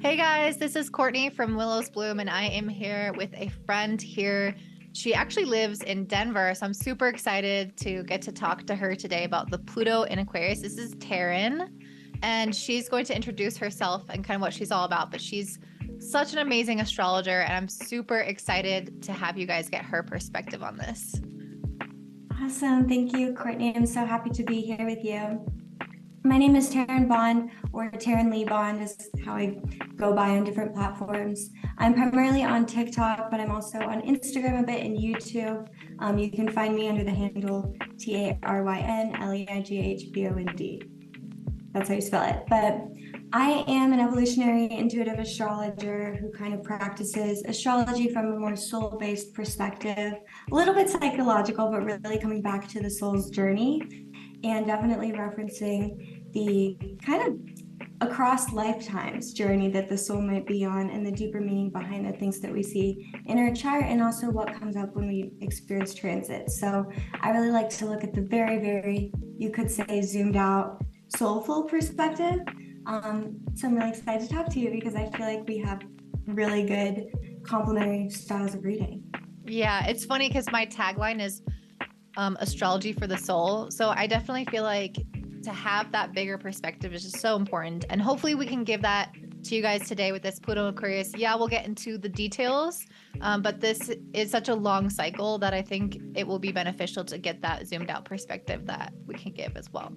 Hey guys, this is Courtney from Willow's Bloom, and I am here with a friend here. She actually lives in Denver, so I'm super excited to get to talk to her today about the Pluto in Aquarius. This is Taryn, and she's going to introduce herself and kind of what she's all about, but she's such an amazing astrologer, and I'm super excited to have you guys get her perspective on this. Awesome. Thank you, Courtney. I'm so happy to be here with you. My name is Taryn Bond, or Taryn Leigh Bond is how I go by on different platforms. I'm primarily on TikTok, but I'm also on Instagram a bit and YouTube. You can find me under the handle TarynLeighBond. That's how you spell it. But I am an evolutionary intuitive astrologer who kind of practices astrology from a more soul-based perspective, a little bit psychological, but really coming back to the soul's journey and definitely referencing the kind of across lifetimes journey that the soul might be on and the deeper meaning behind the things that we see in our chart and also what comes up when we experience transit. So I really like to look at the very, you could say, zoomed out, soulful perspective. So I'm really excited to talk to you because I feel like we have really good complementary styles of reading. Yeah, it's funny because my tagline is astrology for the soul. So I definitely feel like to have that bigger perspective is just so important. And hopefully we can give that to you guys today with this Pluto Aquarius. Yeah, we'll get into the details, but this is such a long cycle that I think it will be beneficial to get that zoomed out perspective that we can give as well.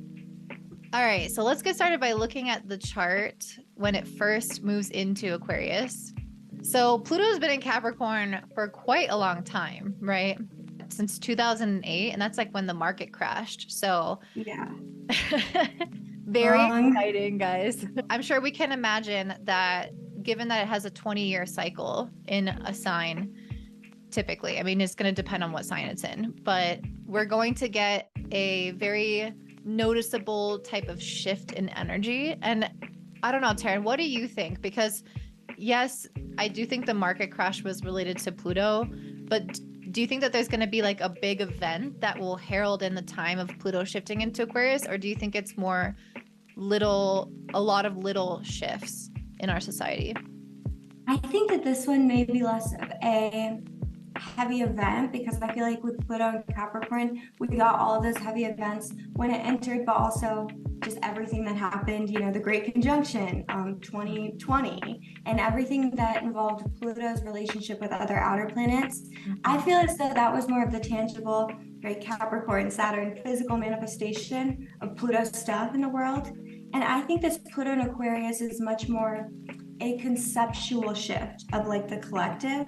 All right, so let's get started by looking at the chart when it first moves into Aquarius. So Pluto's been in Capricorn for quite a long time, right? Since 2008, and that's like when the market crashed. So yeah, very exciting, guys. I'm sure we can imagine that given that it has a 20-year cycle in a sign, typically, I mean, it's going to depend on what sign it's in, but we're going to get a very noticeable type of shift in energy. And I don't know, Taryn, what do you think? Because yes, I do think the market crash was related to Pluto, but do you think that there's going to be like a big event that will herald in the time of Pluto shifting into Aquarius? Or do you think it's more a lot of little shifts in our society? I think that this one may be less of a heavy event because I feel like with Pluto and Capricorn, we got all of those heavy events when it entered, but also just everything that happened, the Great Conjunction, 2020, and everything that involved Pluto's relationship with other outer planets. I feel as though that was more of the tangible, right, Capricorn, Saturn, physical manifestation of Pluto's stuff in the world. And I think this Pluto in Aquarius is much more a conceptual shift of like the collective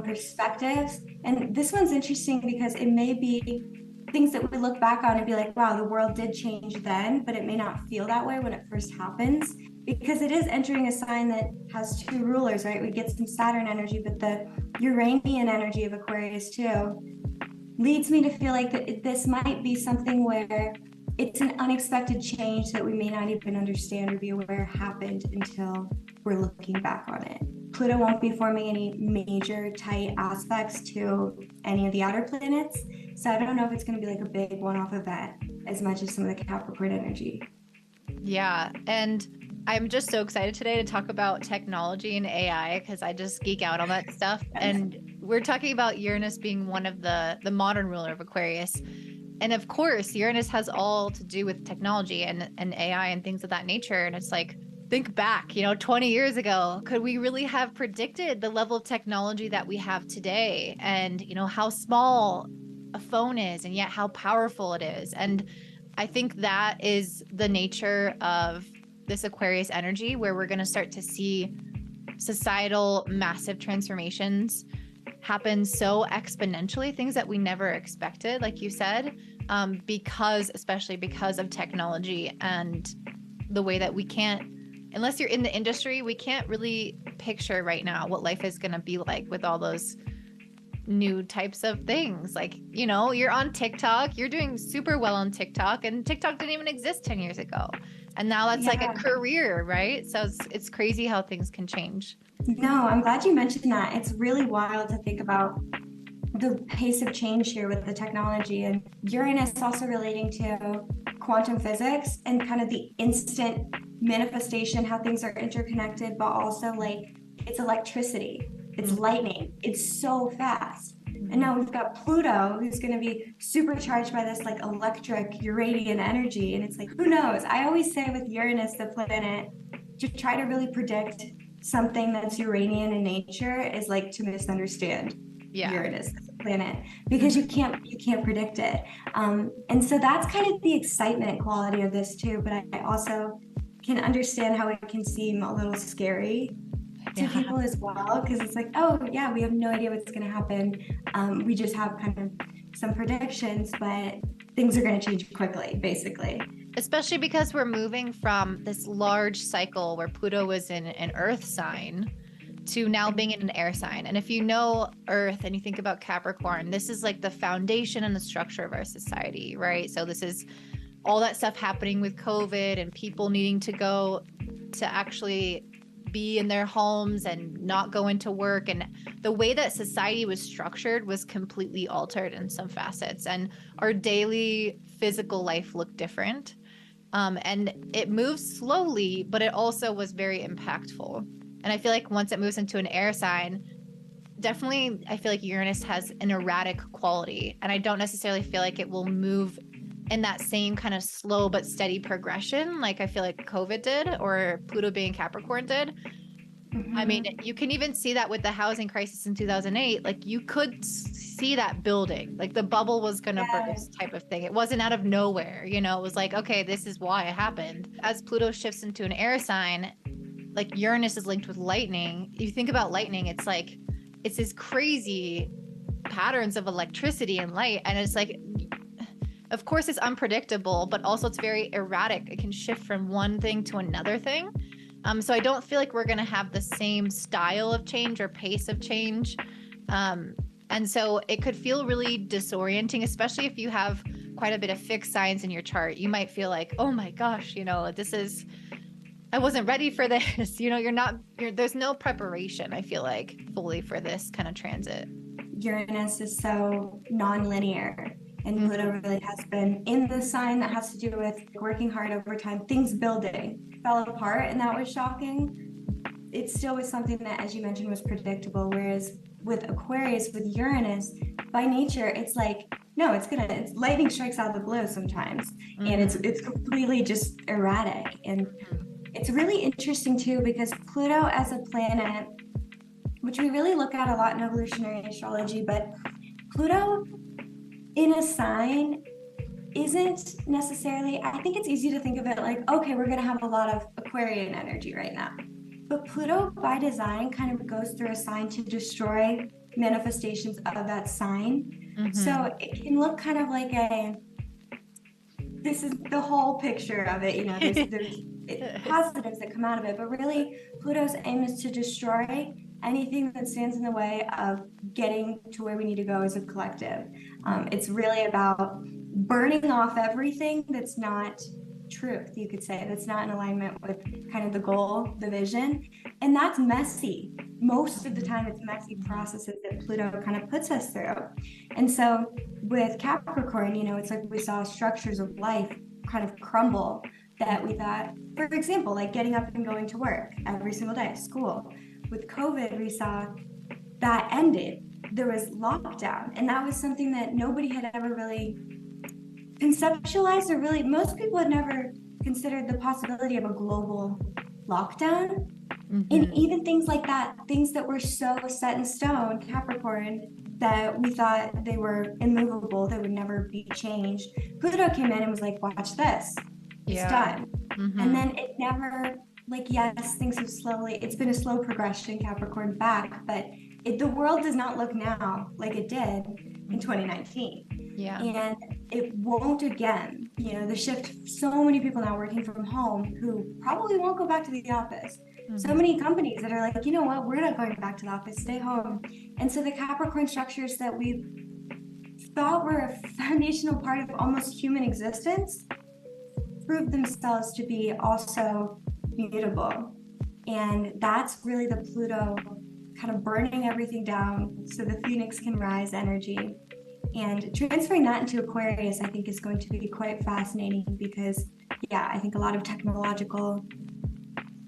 perspectives. And this one's interesting because it may be things that we look back on and be like, wow, the world did change then, but it may not feel that way when it first happens because it is entering a sign that has two rulers, right? We get some Saturn energy, but the Uranian energy of Aquarius too leads me to feel like that this might be something where it's an unexpected change that we may not even understand or be aware happened until we're looking back on it. Pluto won't be forming any major tight aspects to any of the outer planets. So I don't know if it's going to be like a big one-off event as much as some of the Capricorn energy. Yeah. And I'm just so excited today to talk about technology and AI because I just geek out on that stuff. Yes. And we're talking about Uranus being one of the modern ruler of Aquarius. And of course, Uranus has all to do with technology and AI and things of that nature. And it's like, think back, 20 years ago, could we really have predicted the level of technology that we have today? And, how small a phone is and yet how powerful it is. And I think that is the nature of this Aquarius energy, where we're going to start to see societal massive transformations happen so exponentially, things that we never expected, like you said, especially because of technology and the way that we can't, unless you're in the industry, we can't really picture right now what life is going to be like with all those new types of things. Like, you're on TikTok, you're doing super well on TikTok, and TikTok didn't even exist 10 years ago. And now that's like a career, right? So it's crazy how things can change. No, I'm glad you mentioned that. It's really wild to think about the pace of change here with the technology, and Uranus also relating to quantum physics and kind of the instant manifestation, how things are interconnected, but also like it's electricity, it's lightning, it's so fast. And now we've got Pluto, who's going to be supercharged by this like electric Uranian energy. And it's like, who knows? I always say with Uranus, the planet, to try to really predict something that's Uranian in nature is like to misunderstand Uranus, the planet, because you can't predict it. And so that's kind of the excitement quality of this too. But I also can understand how it can seem a little scary to people as well, because it's like, oh yeah, we have no idea what's going to happen. We just have kind of some predictions, but things are going to change quickly, basically. Especially because we're moving from this large cycle where Pluto was in an earth sign to now being in an air sign. And if you know Earth and you think about Capricorn, this is like the foundation and the structure of our society, right? So this is all that stuff happening with COVID and people needing to go to actually be in their homes and not go into work. And the way that society was structured was completely altered in some facets. And our daily physical life looked different. And it moves slowly, but it also was very impactful. And I feel like once it moves into an air sign, definitely I feel like Uranus has an erratic quality. And I don't necessarily feel like it will move in that same kind of slow but steady progression like I feel like COVID did or Pluto being Capricorn did. I mean, you can even see that with the housing crisis in 2008. Like you could see that building, like the bubble was going to burst type of thing. It wasn't out of nowhere, you know, it was like, okay, this is why it happened. As Pluto shifts into an air sign, like Uranus is linked with lightning. You think about lightning, it's like, it's this crazy patterns of electricity and light. And it's like, of course it's unpredictable, but also it's very erratic. It can shift from one thing to another thing. So I don't feel like we're going to have the same style of change or pace of change. And so it could feel really disorienting, especially if you have quite a bit of fixed signs in your chart. You might feel like, oh my gosh, you know, I wasn't ready for this. You know, there's no preparation, I feel like, fully for this kind of transit. Uranus is so non-linear. And Pluto really has been in the sign that has to do with working hard over time, things building, fell apart, and that was shocking. It still was something that, as you mentioned, was predictable. Whereas with Aquarius, with Uranus, by nature, it's like, no, it's lightning strikes out of the blue sometimes. And it's completely just erratic. And it's really interesting too, because Pluto as a planet, which we really look at a lot in evolutionary astrology, but Pluto in a sign isn't necessarily, I think it's easy to think of it like, okay, we're going to have a lot of Aquarian energy right now. But Pluto by design kind of goes through a sign to destroy manifestations of that sign. So it can look kind of like this is the whole picture of it, you know, there's positives that come out of it, but really Pluto's aim is to destroy anything that stands in the way of getting to where we need to go as a collective. It's really about burning off everything that's not truth, you could say, that's not in alignment with kind of the goal, the vision. And that's messy. Most of the time it's messy processes that Pluto kind of puts us through. And so with Capricorn, you know, it's like we saw structures of life kind of crumble that we thought, for example, like getting up and going to work every single day, school. With COVID, we saw that ended. There was lockdown, and that was something that nobody had ever really conceptualized, or really most people had never considered the possibility of a global lockdown. And even things like that, things that were so set in stone, Capricorn, that we thought they were immovable, they would never be changed. Pluto came in and was like, watch this, it's done. And then it never, like, yes, things have slowly, it's been a slow progression, Capricorn back, but the world does not look now like it did in 2019. And it won't again. You know, the shift, so many people now working from home who probably won't go back to the office. So many companies that are like, you know what, we're not going back to the office, stay home. And so the Capricorn structures that we thought were a foundational part of almost human existence proved themselves to be also mutable. And that's really the Pluto kind of burning everything down so the phoenix can rise energy. And transferring that into Aquarius, I think, is going to be quite fascinating because, yeah, I think a lot of technological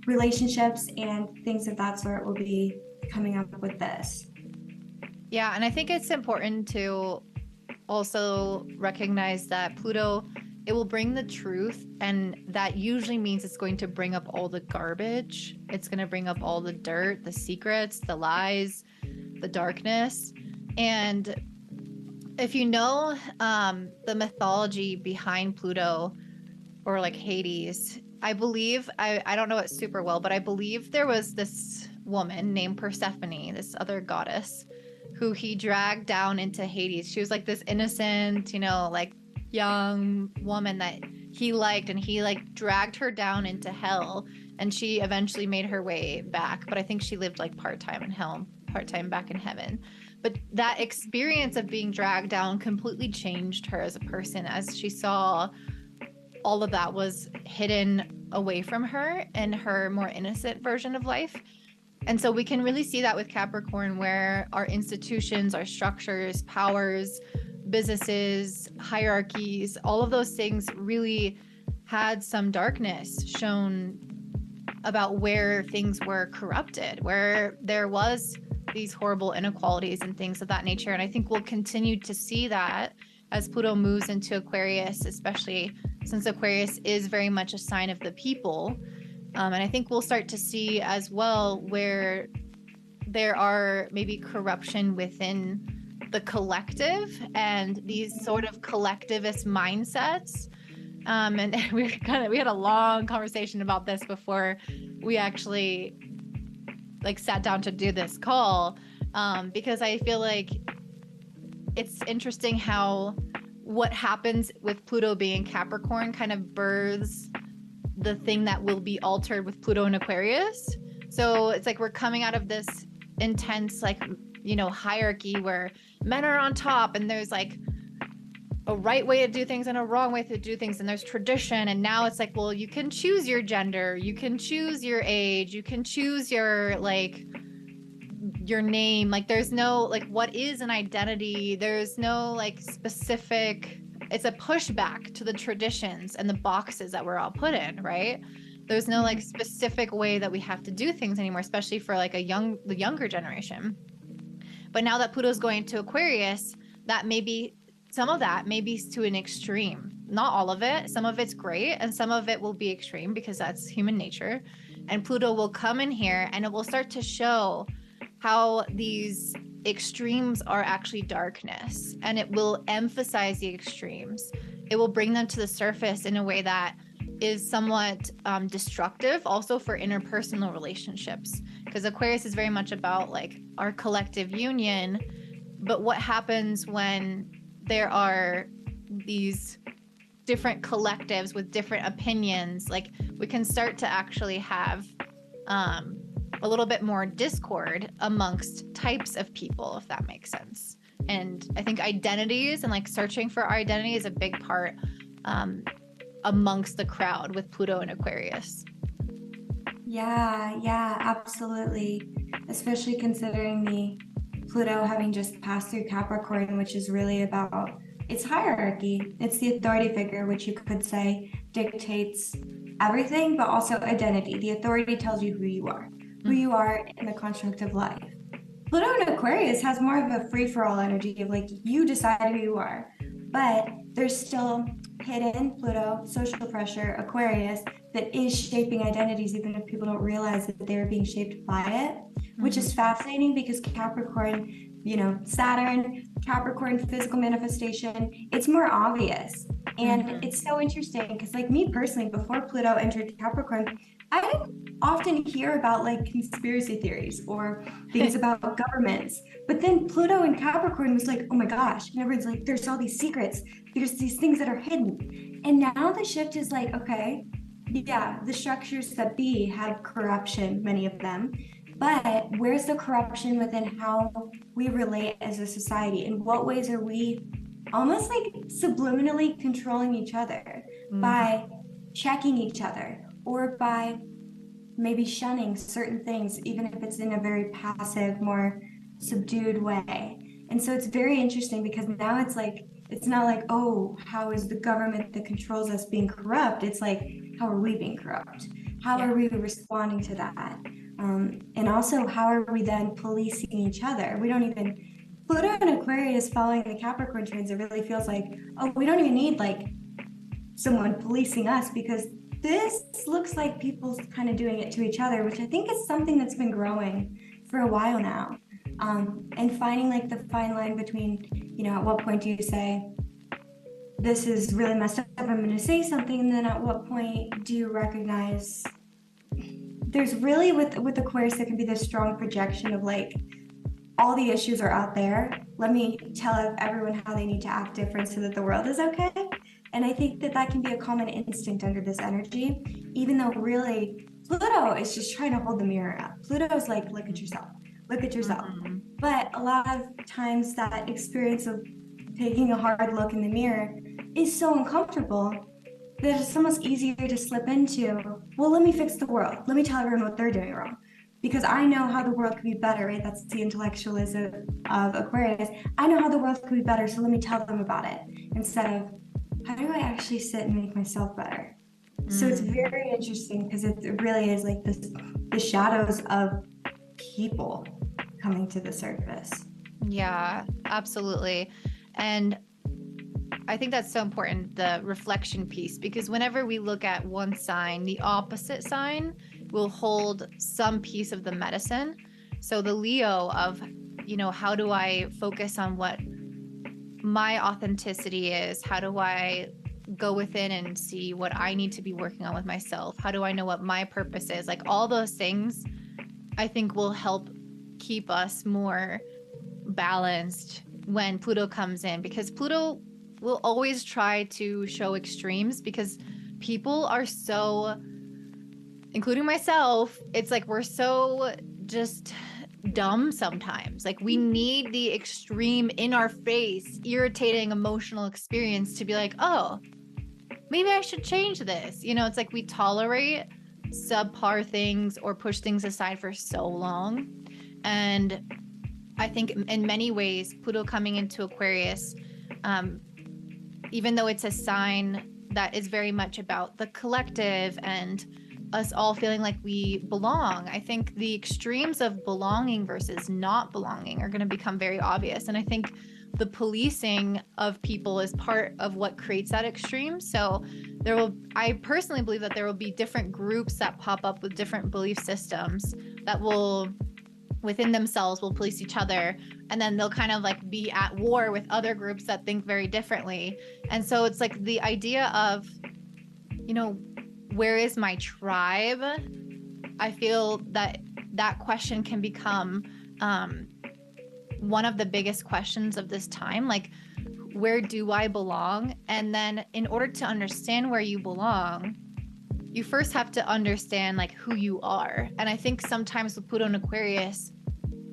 relationships and things of that sort will be coming up with this. Yeah, and I think it's important to also recognize that Pluto, it will bring the truth, and that usually means it's going to bring up all the garbage. It's going to bring up all the dirt, the secrets, the lies, the darkness. And if you know the mythology behind Pluto, or like Hades, I believe, I don't know it super well, but I believe there was this woman named Persephone, this other goddess, who he dragged down into Hades. She was like this innocent, like young woman that he liked, and he like dragged her down into hell, and she eventually made her way back. But I think she lived like part-time in hell, part-time back in heaven. But that experience of being dragged down completely changed her as a person, as she saw all of that was hidden away from her in her more innocent version of life. And so we can really see that with Capricorn, where our institutions, our structures, powers, businesses, hierarchies, all of those things really had some darkness shown about where things were corrupted, where there was these horrible inequalities and things of that nature. And I think we'll continue to see that as Pluto moves into Aquarius, especially since Aquarius is very much a sign of the people. And I think we'll start to see as well where there are maybe corruption within the collective and these sort of collectivist mindsets. And we had a long conversation about this before we actually like sat down to do this call, because I feel like it's interesting how what happens with Pluto being Capricorn kind of births the thing that will be altered with Pluto in Aquarius. So it's like we're coming out of this intense hierarchy where men are on top, and there's like a right way to do things and a wrong way to do things, and there's tradition. And now it's like, well, you can choose your gender, you can choose your age, you can choose your name. Like there's no like what is an identity, there's no like specific, it's a pushback to the traditions and the boxes that we're all put in, right? There's no like specific way that we have to do things anymore, especially for like the younger generation. But now that Pluto's going to Aquarius, that maybe some of that may be to an extreme. Not all of it. Some of it's great, and some of it will be extreme because that's human nature. And Pluto will come in here, and it will start to show how these extremes are actually darkness, and it will emphasize the extremes. It will bring them to the surface in a way that is somewhat destructive also for interpersonal relationships, because Aquarius is very much about like our collective union. But what happens when there are these different collectives with different opinions? Like we can start to actually have a little bit more discord amongst types of people, if that makes sense. And I think identities and like searching for our identity is a big part amongst the crowd with Pluto and Aquarius. Yeah, absolutely. Especially considering the Pluto having just passed through Capricorn, which is really about its hierarchy. It's the authority figure, which you could say dictates everything, but also identity. The authority tells you who you are in the construct of life. Pluto in Aquarius has more of a free-for-all energy of like you decide who you are, but there's still hidden Pluto, social pressure, Aquarius that is shaping identities, even if people don't realize that they're being shaped by it, which is fascinating because Capricorn, Saturn, Capricorn, physical manifestation, it's more obvious. And it's so interesting because like me personally, before Pluto entered Capricorn, I didn't often hear about like conspiracy theories or things about governments. But then Pluto and Capricorn was like, oh my gosh, and everyone's like, there's all these secrets, there's these things that are hidden. And now the shift is like, okay, yeah, the structures that be have corruption, many of them. But where's the corruption within how we relate as a society? In what ways are we almost like subliminally controlling each other by checking each other or by maybe shunning certain things, even if it's in a very passive, more subdued way? And so it's very interesting because now it's like, it's not like, oh, how is the government that controls us being corrupt? It's like, how are we being corrupt? how are we responding to that? And also, how are we then policing each other? We don't even, Pluto and Aquarius following the Capricorn transit really feels like, oh, we don't even need like someone policing us, because this looks like people kind of doing it to each other, which I think is something that's been growing for a while now. And finding like the fine line between, you know, at what point do you say, this is really messed up, I'm going to say something, and then at what point do you recognize there's really with Aquarius there can be this strong projection of like, all the issues are out there, let me tell everyone how they need to act different so that the world is okay. And I think that that can be a common instinct under this energy, even though really Pluto is just trying to hold the mirror up. Pluto's like, look at yourself, look at yourself. Mm-hmm. But a lot of times that experience of taking a hard look in the mirror is so uncomfortable that it's almost easier to slip into, well, let me fix the world. Let me tell everyone what they're doing wrong, because I know how the world could be better, right? That's the intellectualism of Aquarius. I know how the world could be better, so let me tell them about it, instead of, how do I actually sit and make myself better? So it's very interesting, because it really is like this, the shadows of people coming to the surface. Yeah, absolutely. And I think that's so important, the reflection piece, because whenever we look at one sign, the opposite sign will hold some piece of the medicine. So the Leo of, you know, how do I focus on what my authenticity is? How do I go within and see what I need to be working on with myself? How do I know what my purpose is? Like all those things, I think will help keep us more balanced when Pluto comes in, because Pluto will always try to show extremes, because people are so, including myself, it's like we're so just dumb sometimes. Like we need the extreme in our face, irritating emotional experience to be like, oh, maybe I should change this. You know, it's like we tolerate subpar things or push things aside for so long. And I think in many ways, Pluto coming into Aquarius, even though it's a sign that is very much about the collective and us all feeling like we belong, I think the extremes of belonging versus not belonging are going to become very obvious. And I think the policing of people is part of what creates that extreme. So I personally believe that there will be different groups that pop up with different belief systems that will, within themselves, will police each other, and then they'll kind of like be at war with other groups that think very differently. And so it's like the idea of, you know, where is my tribe? I feel that that question can become one of the biggest questions of this time. Like, where do I belong? And then in order to understand where you belong, you first have to understand like who you are. And I think sometimes with Pluto and Aquarius,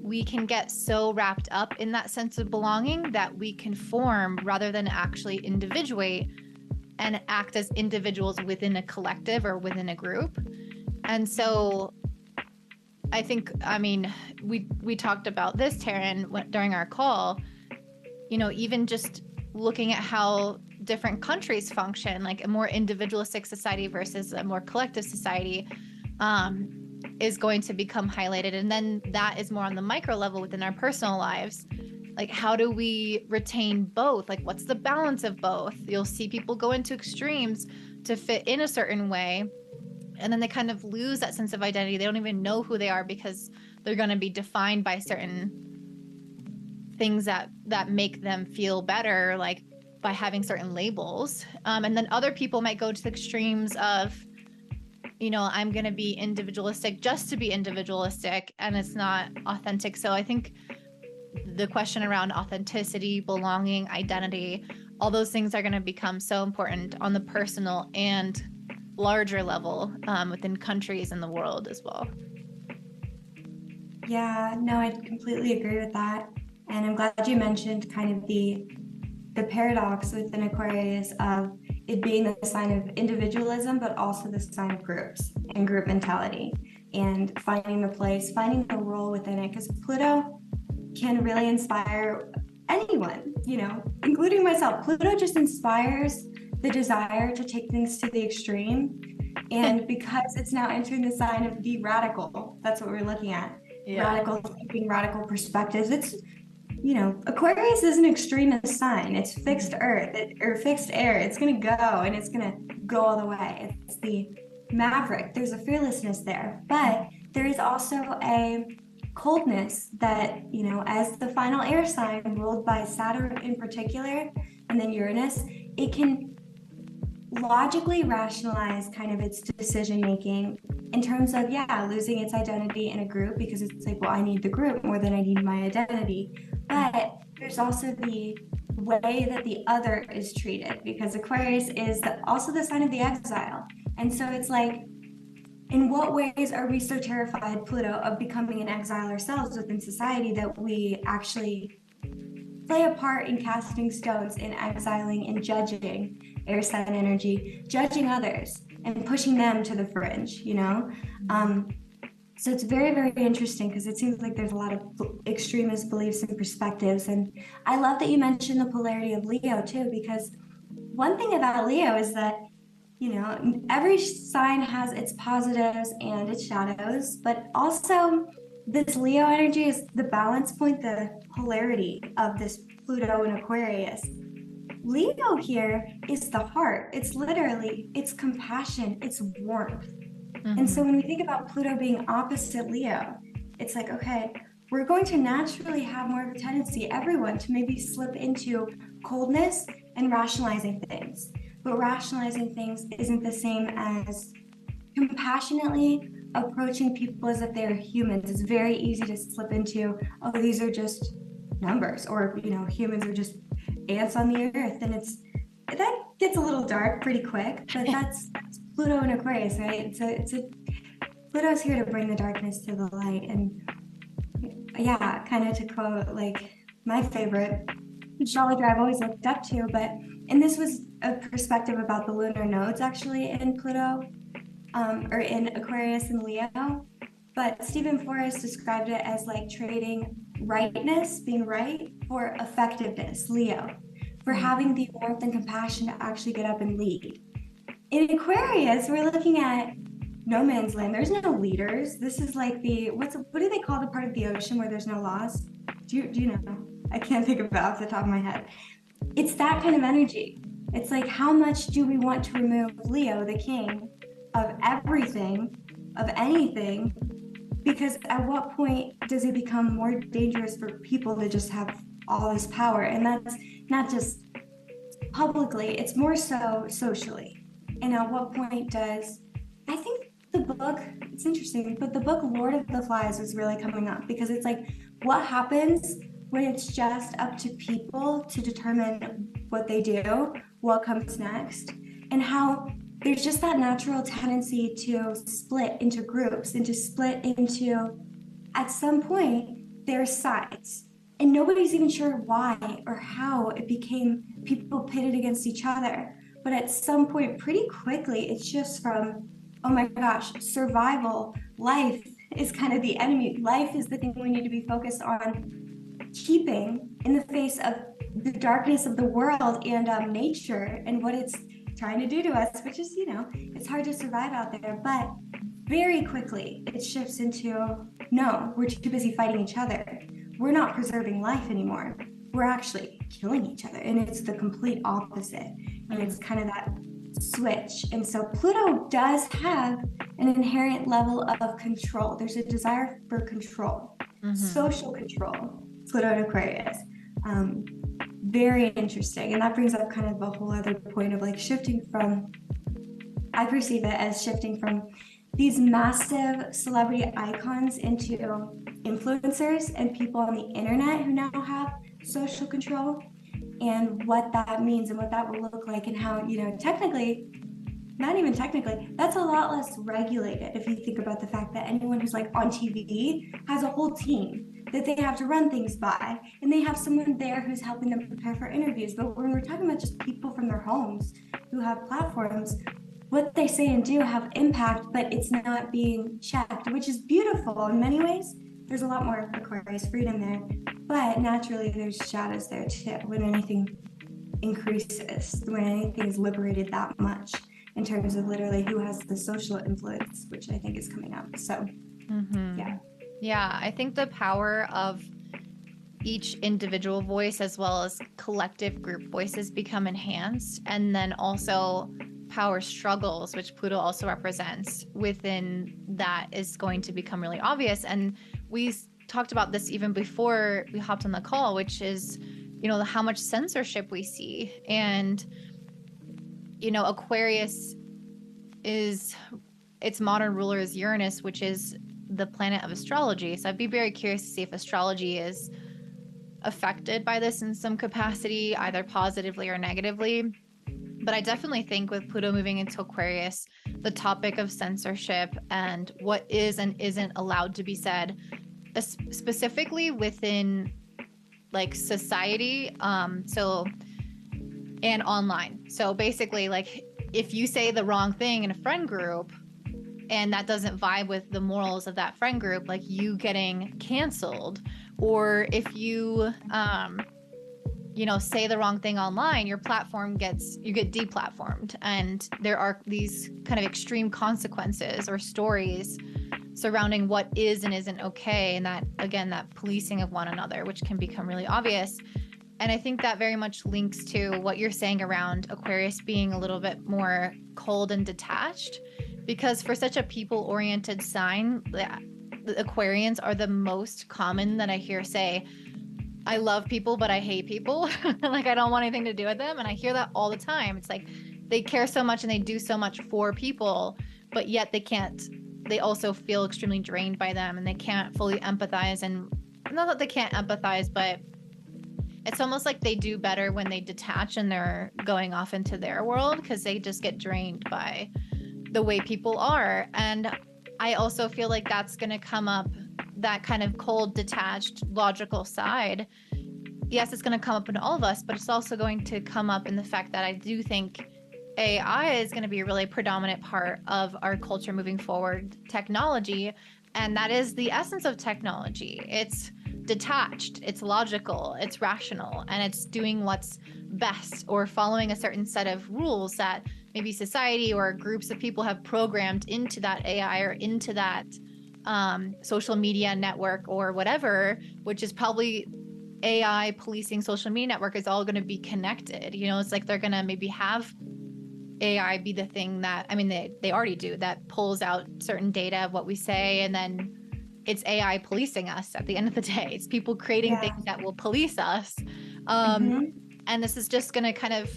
we can get so wrapped up in that sense of belonging that we conform rather than actually individuate and act as individuals within a collective or within a group. And so I think, I mean, we talked about this, Taryn, during our call, you know, even just looking at how different countries function, like a more individualistic society versus a more collective society, is going to become highlighted. And then that is more on the micro level within our personal lives. Like, how do we retain both? Like, what's the balance of both? You'll see people go into extremes to fit in a certain way, and then they kind of lose that sense of identity. They don't even know who they are because they're going to be defined by certain things that make them feel better, like by having certain labels. And then other people might go to the extremes of, you know, I'm going to be individualistic just to be individualistic, and it's not authentic. So I think the question around authenticity, belonging, identity, all those things are going to become so important on the personal and larger level within countries in the world as well. Yeah, no, I completely agree with that. And I'm glad you mentioned kind of the paradox within Aquarius of it being the sign of individualism, but also the sign of groups and group mentality, and finding the place, finding the role within it. Because Pluto can really inspire anyone, you know, including myself. Pluto just inspires the desire to take things to the extreme. And because it's now entering the sign of the radical, that's what we're looking at. Yeah. Radical thinking, radical perspectives. It's, Aquarius is an extremist sign. It's fixed earth or fixed air. It's going to go and it's going to go all the way. It's the maverick. There's a fearlessness there. But there is also a coldness that, as the final air sign ruled by Saturn in particular, and then Uranus, it can logically rationalize kind of its decision making in terms of losing its identity in a group, because it's like, well, I need the group more than I need my identity. But there's also the way that the other is treated, because Aquarius is also the sign of the exile. And so it's like, in what ways are we so terrified, Pluto, of becoming an exile ourselves within society that we actually play a part in casting stones, in exiling and judging air sign energy, judging others and pushing them to the fringe, So it's very, very interesting, because it seems like there's a lot of extremist beliefs and perspectives. And I love that you mentioned the polarity of Leo too, because one thing about Leo is that, every sign has its positives and its shadows, but also this Leo energy is the balance point, the polarity of this Pluto and Aquarius. Leo here is the heart. It's compassion, it's warmth. And so when we think about Pluto being opposite Leo, it's like, okay, we're going to naturally have more of a tendency, everyone, to maybe slip into coldness and rationalizing things. But rationalizing things isn't the same as compassionately approaching people as if they're humans. It's very easy to slip into, oh, these are just numbers, or, humans are just ants on the earth. And that gets a little dark pretty quick, but that's Pluto and Aquarius, right? So Pluto's here to bring the darkness to the light. And kind of to quote like my favorite astrologer I've always looked up to, and this was a perspective about the lunar nodes actually in Pluto, or in Aquarius and Leo. But Stephen Forrest described it as like trading rightness, being right, for effectiveness, Leo, for having the warmth and compassion to actually get up and lead. In Aquarius, we're looking at no man's land. There's no leaders. This is like what do they call the part of the ocean where there's no laws? Do you know? I can't think of it off the top of my head. It's that kind of energy. It's like, how much do we want to remove Leo, the king of everything, of anything? Because at what point does it become more dangerous for people to just have all this power? And that's not just publicly, it's more so socially. And at what point I think the book, it's interesting, but the book Lord of the Flies was really coming up, because it's like, what happens when it's just up to people to determine what they do, what comes next, and how there's just that natural tendency to split into groups and to split into, at some point, their sides. And nobody's even sure why or how it became people pitted against each other. But at some point, pretty quickly, it's just from, oh my gosh, survival, life is kind of the enemy. Life is the thing we need to be focused on keeping in the face of the darkness of the world and nature and what it's trying to do to us, which is, it's hard to survive out there. But very quickly, it shifts into, no, we're too busy fighting each other. We're not preserving life anymore. We're actually killing each other. And it's the complete opposite. And it's kind of that switch. And so Pluto does have an inherent level of control. There's a desire for control, social control, Pluto and Aquarius. Very interesting. And that brings up kind of a whole other point of like shifting from, I perceive it as shifting from these massive celebrity icons into influencers and people on the internet who now have social control, and what that means and what that will look like, and how, technically, not even technically, that's a lot less regulated if you think about the fact that anyone who's like on TV has a whole team that they have to run things by, and they have someone there who's helping them prepare for interviews. But when we're talking about just people from their homes who have platforms, what they say and do have impact, but it's not being checked, which is beautiful in many ways. There's a lot more Aquarius freedom there, but naturally there's shadows there too when anything increases, when anything is liberated that much. in terms of literally who has the social influence, which I think is coming up. So yeah, I think the power of each individual voice as well as collective group voices become enhanced, and then also power struggles, which Pluto also represents within that, is going to become really obvious. And we talked about this even before we hopped on the call, which is, you know, how much censorship we see. And, you know, Aquarius is, its modern ruler is Uranus, which is the planet of astrology. So I'd be very curious to see if astrology is affected by this in some capacity, either positively or negatively. But I definitely think with Pluto moving into Aquarius, the topic of censorship and what is and isn't allowed to be said, specifically within like society, and online. So basically, like, if you say the wrong thing in a friend group and that doesn't vibe with the morals of that friend group, like you getting canceled, or if you you know, say the wrong thing online, your platform you get deplatformed. And there are these kind of extreme consequences or stories surrounding what is and isn't okay. And that, again, that policing of one another, which can become really obvious. And I think that very much links to what you're saying around Aquarius being a little bit more cold and detached, because for such a people-oriented sign, the Aquarians are the most common that I hear say, I love people, but I hate people. Like, I don't want anything to do with them. And I hear that all the time. It's like they care so much and they do so much for people, but yet they also feel extremely drained by them, and they can't fully empathize. And not that they can't empathize, but it's almost like they do better when they detach and they're going off into their world, because they just get drained by the way people are. And I also feel like that's going to come up, that kind of cold, detached, logical side. Yes, it's going to come up in all of us, but it's also going to come up in the fact that I do think AI is going to be a really predominant part of our culture moving forward, technology. And that is the essence of technology. It's detached, it's logical, it's rational, and it's doing what's best or following a certain set of rules that maybe society or groups of people have programmed into that AI or into that social media network or whatever, which is probably AI policing social media network is all going to be connected. You know, it's like they're going to maybe have AI be the thing that, I mean, they already do, that pulls out certain data of what we say, and then it's AI policing us at the end of the day. It's people creating things that will police us. And this is just going to kind of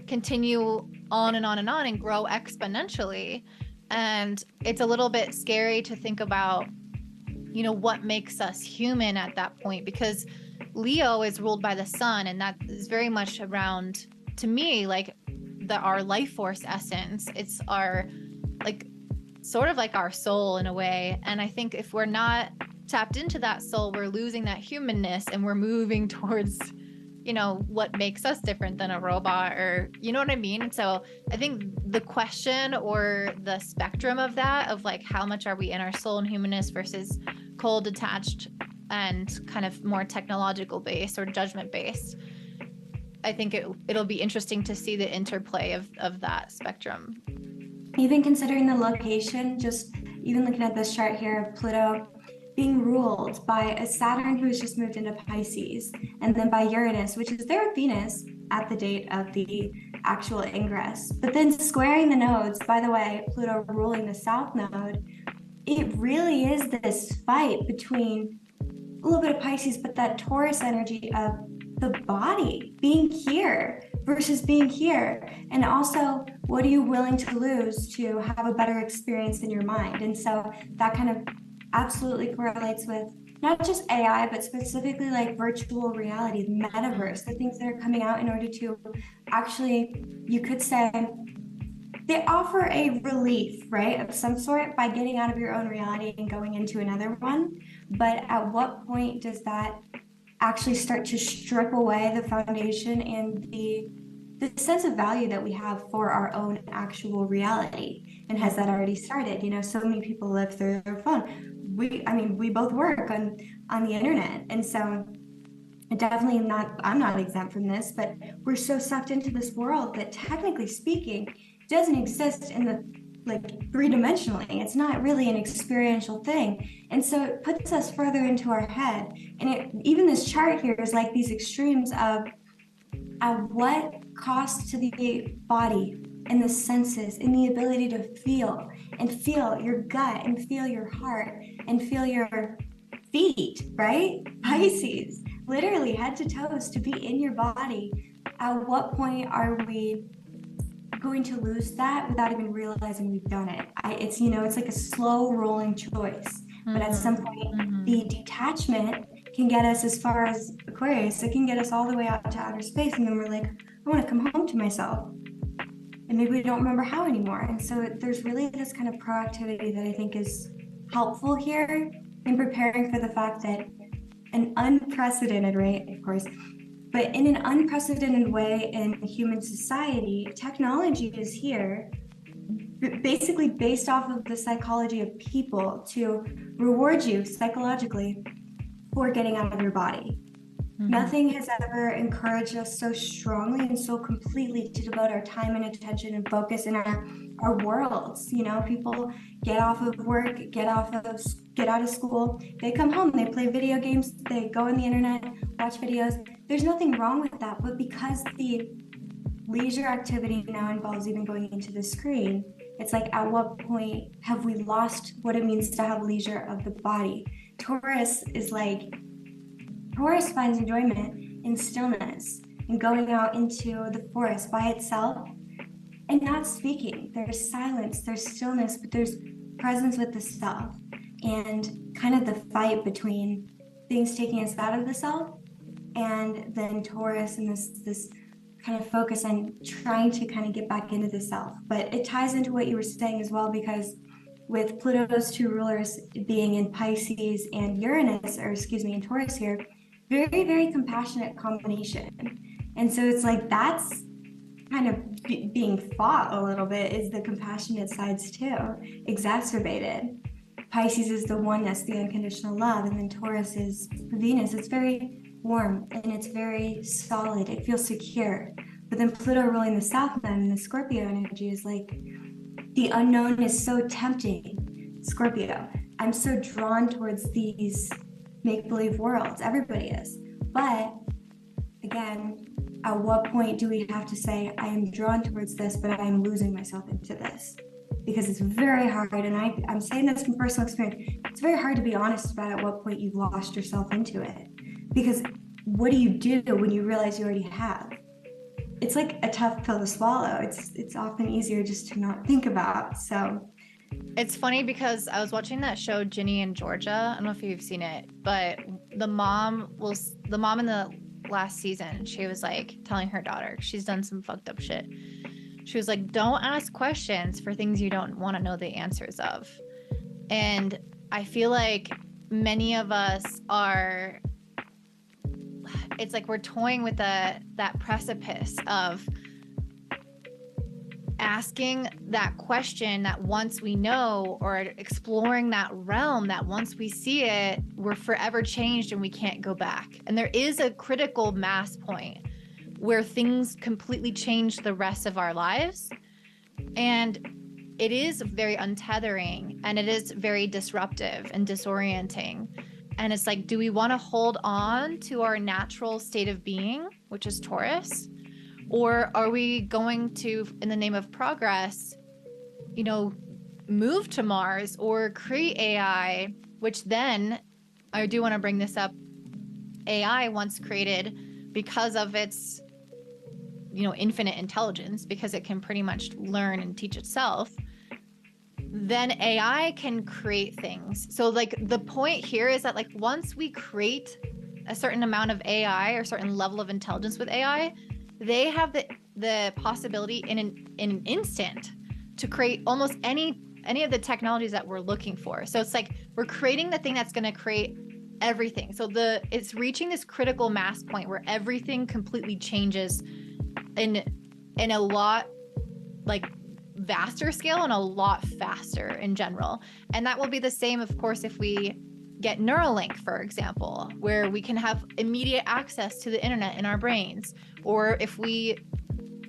continue on and on and on and grow exponentially. And it's a little bit scary to think about, you know, what makes us human at that point, because Leo is ruled by the sun, and that is very much around, to me, like our life force essence. It's our, like, sort of like our soul in a way. And I think if we're not tapped into that soul, we're losing that humanness, and we're moving towards, you know, what makes us different than a robot, or, you know what I mean? And so I think the question or the spectrum of that, of like, how much are we in our soul and humanness versus cold, detached, and kind of more technological based or judgment based, I think it'll be interesting to see the interplay of that spectrum. Even considering the location, just even looking at this chart here of Pluto being ruled by a Saturn who's just moved into Pisces, and then by Uranus, which is their Venus at the date of the actual ingress. But then squaring the nodes, by the way, Pluto ruling the South node, it really is this fight between a little bit of Pisces, but that Taurus energy of the body being here versus being here. And also, what are you willing to lose to have a better experience in your mind? And so that kind of absolutely correlates with not just AI, but specifically like virtual reality, the metaverse, the things that are coming out in order to actually, you could say, they offer a relief, right, of some sort by getting out of your own reality and going into another one. But at what point does that actually start to strip away the foundation and the sense of value that we have for our own actual reality? And has that already started? You know, so many people live through their phone. We both work on the internet, and so definitely I'm not exempt from this, but we're so sucked into this world that, technically speaking, doesn't exist in the like three-dimensionally. It's not really an experiential thing. And so it puts us further into our head. And even this chart here is like these extremes of at what cost to the body and the senses and the ability to feel and feel your gut and feel your heart and feel your feet, right? Pisces, literally head to toes to be in your body. At what point are we going to lose that without even realizing we've done it? It's, you know, it's like a slow rolling choice. But at some point, the detachment can get us as far as Aquarius. It can get us all the way out to outer space. And then we're like, I want to come home to myself. And maybe we don't remember how anymore. And so there's really this kind of proactivity that I think is helpful here in preparing for the fact that an unprecedented rate, of course, but in an unprecedented way in human society, technology is here basically based off of the psychology of people to reward you psychologically for getting out of your body. Nothing has ever encouraged us so strongly and so completely to devote our time and attention and focus in our worlds. You know, people get off of work, get out of school, they come home, they play video games, they go on the internet, watch videos. There's nothing wrong with that, but because the leisure activity now involves even going into the screen, it's like, at what point have we lost what it means to have leisure of the body? Taurus finds enjoyment in stillness and going out into the forest by itself and not speaking. There's silence, there's stillness, but there's presence with the self and kind of the fight between things taking us out of the self and then Taurus and this kind of focus on trying to kind of get back into the self. But it ties into what you were saying as well, because with Pluto's two rulers being in Pisces and Uranus, or excuse me, in Taurus here, very, very compassionate combination. And so it's like that's kind of being fought a little bit, is the compassionate sides too, exacerbated. Pisces is the oneness, the unconditional love, and then Taurus is Venus. It's very warm and it's very solid. It feels secure. But then Pluto ruling the South Node and the Scorpio energy is like, the unknown is so tempting. Scorpio, I'm so drawn towards these make-believe worlds. Everybody is. But again, at what point do we have to say, I am drawn towards this, but I am losing myself into this? Because it's very hard, and I'm saying this from personal experience, it's very hard to be honest about at what point you've lost yourself into it. Because what do you do when you realize you already have? It's like a tough pill to swallow. It's often easier just to not think about. So it's funny because I was watching that show Ginny and Georgia. I don't know if you've seen it, but the mom in the last season, she was like telling her daughter, she's done some fucked up shit. She was like, don't ask questions for things you don't want to know the answers of. And I feel like many of us are, it's like we're toying with that precipice of asking that question that once we know, or exploring that realm that once we see it, we're forever changed and we can't go back. And there is a critical mass point where things completely change the rest of our lives. And it is very untethering and it is very disruptive and disorienting. And it's like, do we want to hold on to our natural state of being, which is Taurus? Or are we going to, in the name of progress, you know, move to Mars or create AI, which then, I do want to bring this up, AI once created because of its, you know, infinite intelligence, because it can pretty much learn and teach itself, then AI can create things. So like the point here is that like once we create a certain amount of AI or certain level of intelligence with AI, they have the possibility in an instant to create almost any of the technologies that we're looking for. So it's like we're creating the thing that's going to create everything. So it's reaching this critical mass point where everything completely changes in a lot like vaster scale and a lot faster in general. And that will be the same, of course, if we get Neuralink, for example, where we can have immediate access to the internet in our brains, or if we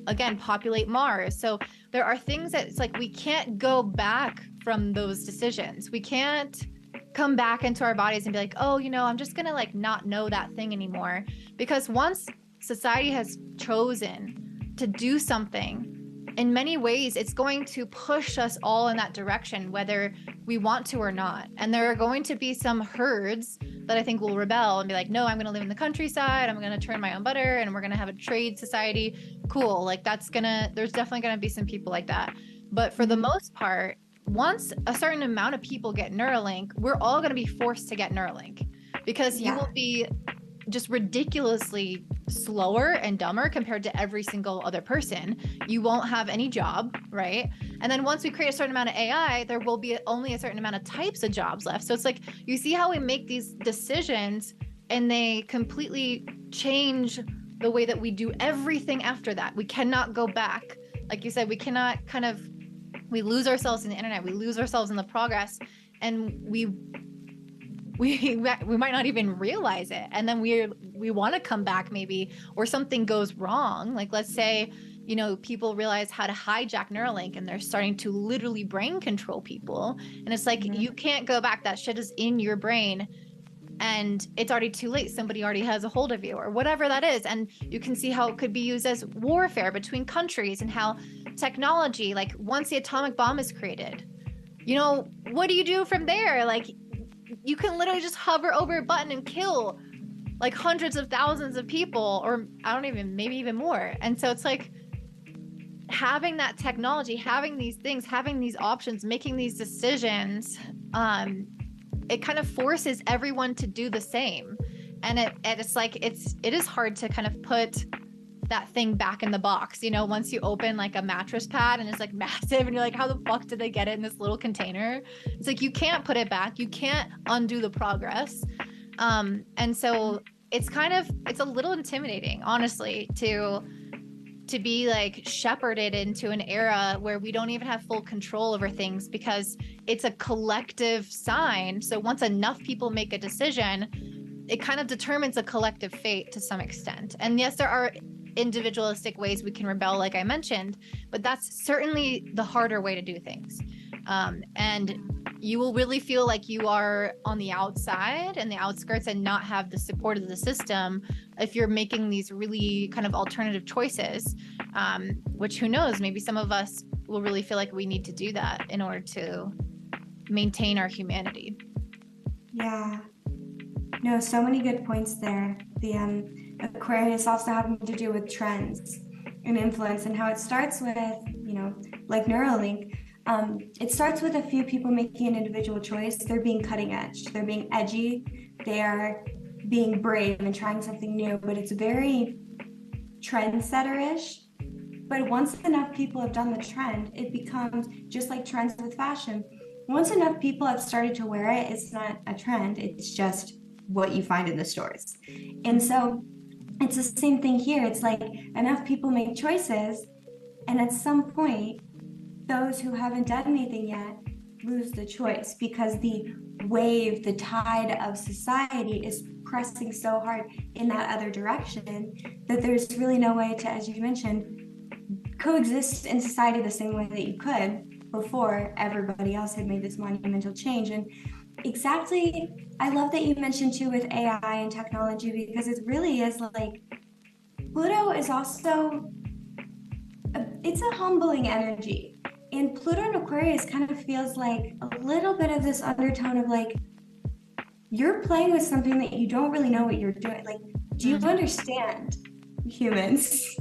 again, populate Mars. So there are things that it's like we can't go back from those decisions. We can't come back into our bodies and be like, oh, I'm just gonna like not know that thing anymore. Because once society has chosen to do something, in many ways, it's going to push us all in that direction, whether we want to or not. And there are going to be some herds that I think will rebel and be like, no, I'm going to live in the countryside. I'm going to turn my own butter and we're going to have a trade society. Cool. Like there's definitely going to be some people like that. But for the most part, once a certain amount of people get Neuralink, we're all going to be forced to get Neuralink because you will be just ridiculously slower and dumber compared to every single other person. You won't have any job, right? And then once we create a certain amount of AI, there will be only a certain amount of types of jobs left. So it's like, you see how we make these decisions and they completely change the way that we do everything after that. We cannot go back. Like you said, we cannot we lose ourselves in the internet. We lose ourselves in the progress, and we might not even realize it. And then we want to come back maybe, or something goes wrong. Like let's say, people realize how to hijack Neuralink and they're starting to literally brain control people. And it's like, you can't go back. That shit is in your brain and it's already too late. Somebody already has a hold of you or whatever that is. And you can see how it could be used as warfare between countries, and how technology, like once the atomic bomb is created, what do you do from there? Like, you can literally just hover over a button and kill like hundreds of thousands of people, or maybe even more. And so it's like having that technology, having these things, having these options, making these decisions, it kind of forces everyone to do the same. And it's like, it is hard to kind of put that thing back in the box, once you open like a mattress pad and it's like massive and you're like, how the fuck did they get it in this little container? It's like, you can't put it back. You can't undo the progress. And so it's a little intimidating, honestly, to be like shepherded into an era where we don't even have full control over things, because it's a collective sign. So once enough people make a decision, it kind of determines a collective fate to some extent. And yes, there are individualistic ways we can rebel, like I mentioned, but that's certainly the harder way to do things. And you will really feel like you are on the outside and the outskirts and not have the support of the system if you're making these really kind of alternative choices, which, who knows, maybe some of us will really feel like we need to do that in order to maintain our humanity. Yeah. No, so many good points there. The Aquarius also having to do with trends and influence, and how it starts with, like Neuralink. It starts with a few people making an individual choice. They're being cutting edge. They're being edgy. They are being brave and trying something new, but it's very trendsetter-ish. But once enough people have done the trend, it becomes just like trends with fashion. Once enough people have started to wear it, it's not a trend. It's just what you find in the stores. And so it's the same thing here. It's like enough people make choices, and at some point, those who haven't done anything yet lose the choice, because the wave, the tide of society is pressing so hard in that other direction that there's really no way to, as you mentioned, coexist in society the same way that you could before everybody else had made this monumental change. And exactly, I love that you mentioned too with AI and technology, because it really is like, Pluto is also, it's a humbling energy. And Pluto and Aquarius kind of feels like a little bit of this undertone of like, you're playing with something that you don't really know what you're doing. Like, do you understand, humans,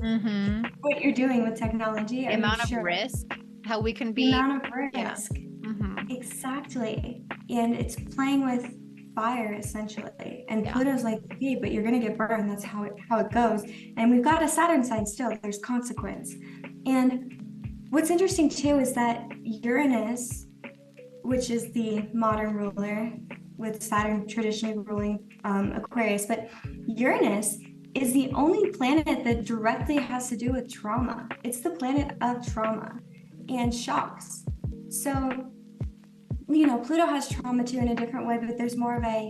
what you're doing with technology? The amount of risk, how we can be. The amount of risk. Yeah. Exactly. And it's playing with fire, essentially. And Pluto's like, hey, but you're going to get burned. That's how it goes. And we've got a Saturn sign still. There's consequence. And what's interesting too is that Uranus, which is the modern ruler, with Saturn traditionally ruling Aquarius, but Uranus is the only planet that directly has to do with trauma. It's the planet of trauma and shocks. So, Pluto has trauma too in a different way, but there's more of a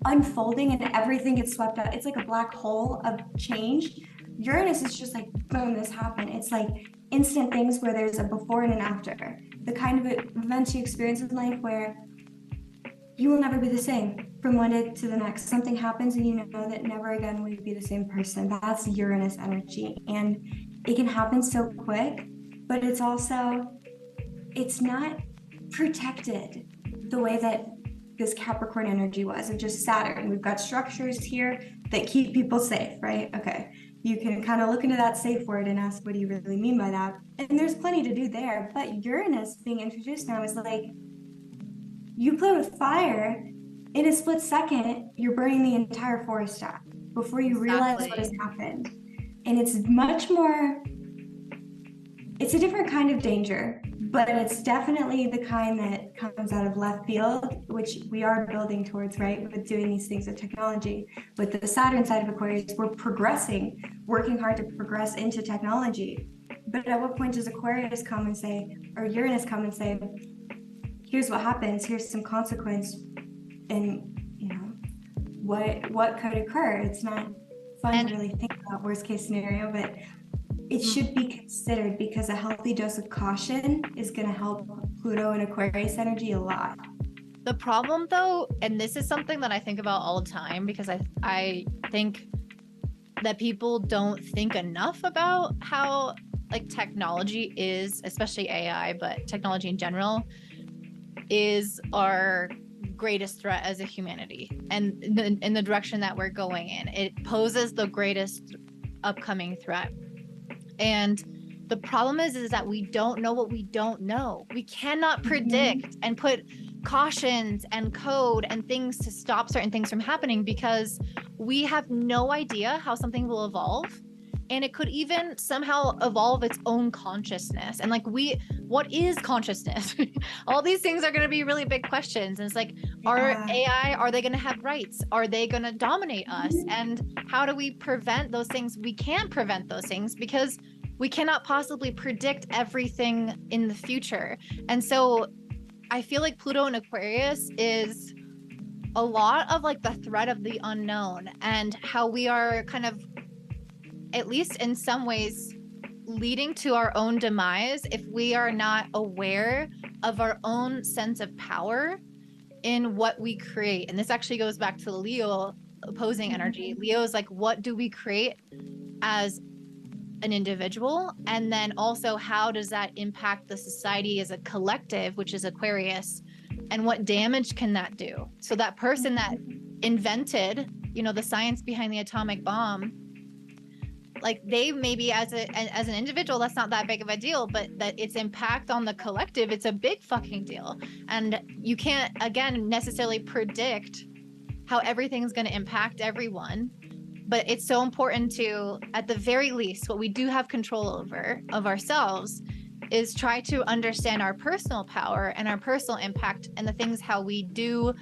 unfolding and everything gets swept up. It's like a black hole of change. Uranus is just like, boom, this happened. It's like instant things where there's a before and an after. The kind of events you experience in life where you will never be the same from one day to the next. Something happens and you know that never again will you be the same person. That's Uranus energy. And it can happen so quick, but it's also, it's not protected the way that this Capricorn energy was, of just Saturn. We've got structures here that keep people safe, right? Okay. You can kind of look into that safe word and ask, what do you really mean by that? And there's plenty to do there. But Uranus being introduced now is like, you play with fire, in a split second, you're burning the entire forest out before you realize what has happened. And it's much more, it's a different kind of danger, but it's definitely the kind that comes out of left field, which we are building towards, right? With doing these things with technology. With the Saturn side of Aquarius, we're progressing, working hard to progress into technology. But at what point does Aquarius come and say, or Uranus come and say, here's what happens, here's some consequence, and you know, what could occur? It's not fun to really think about worst case scenario, but it should be considered because a healthy dose of caution is going to help Pluto and Aquarius energy a lot. The problem though, and this is something that I think about all the time because I think that people don't think enough about how like technology is, especially AI, but technology in general is our greatest threat as a humanity, and in the direction that we're going in, it poses the greatest upcoming threat. And the problem is that we don't know what we don't know. We cannot predict and put cautions and code and things to stop certain things from happening because we have no idea how something will evolve. And it could even somehow evolve its own consciousness. And like, what is consciousness? All these things are going to be really big questions. And it's like, are AI, are they going to have rights? Are they going to dominate us? And how do we prevent those things? We can't prevent those things because we cannot possibly predict everything in the future. And so I feel like Pluto in Aquarius is a lot of like the threat of the unknown and how we are kind of, at least in some ways, leading to our own demise if we are not aware of our own sense of power in what we create. And this actually goes back to Leo opposing energy. Leo is like, what do we create as an individual? And then also, how does that impact the society as a collective, which is Aquarius? And what damage can that do? So that person that invented, you know, the science behind the atomic bomb, like they maybe as an individual, that's not that big of a deal, but that its impact on the collective, it's a big fucking deal. And you can't, again, necessarily predict how everything's going to impact everyone. But it's so important to, at the very least, what we do have control over of ourselves is try to understand our personal power and our personal impact and the things how we do,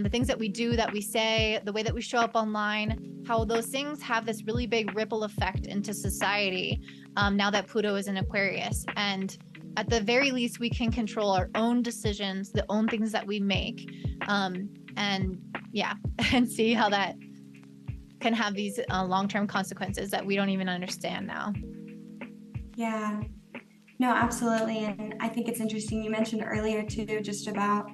the things that we do, that we say, the way that we show up online, how those things have this really big ripple effect into society now that Pluto is in Aquarius. And at the very least, we can control our own decisions, the own things that we make, and yeah, and see how that can have these long-term consequences that we don't even understand now. Yeah, no, absolutely. And I think it's interesting. You mentioned earlier too, just about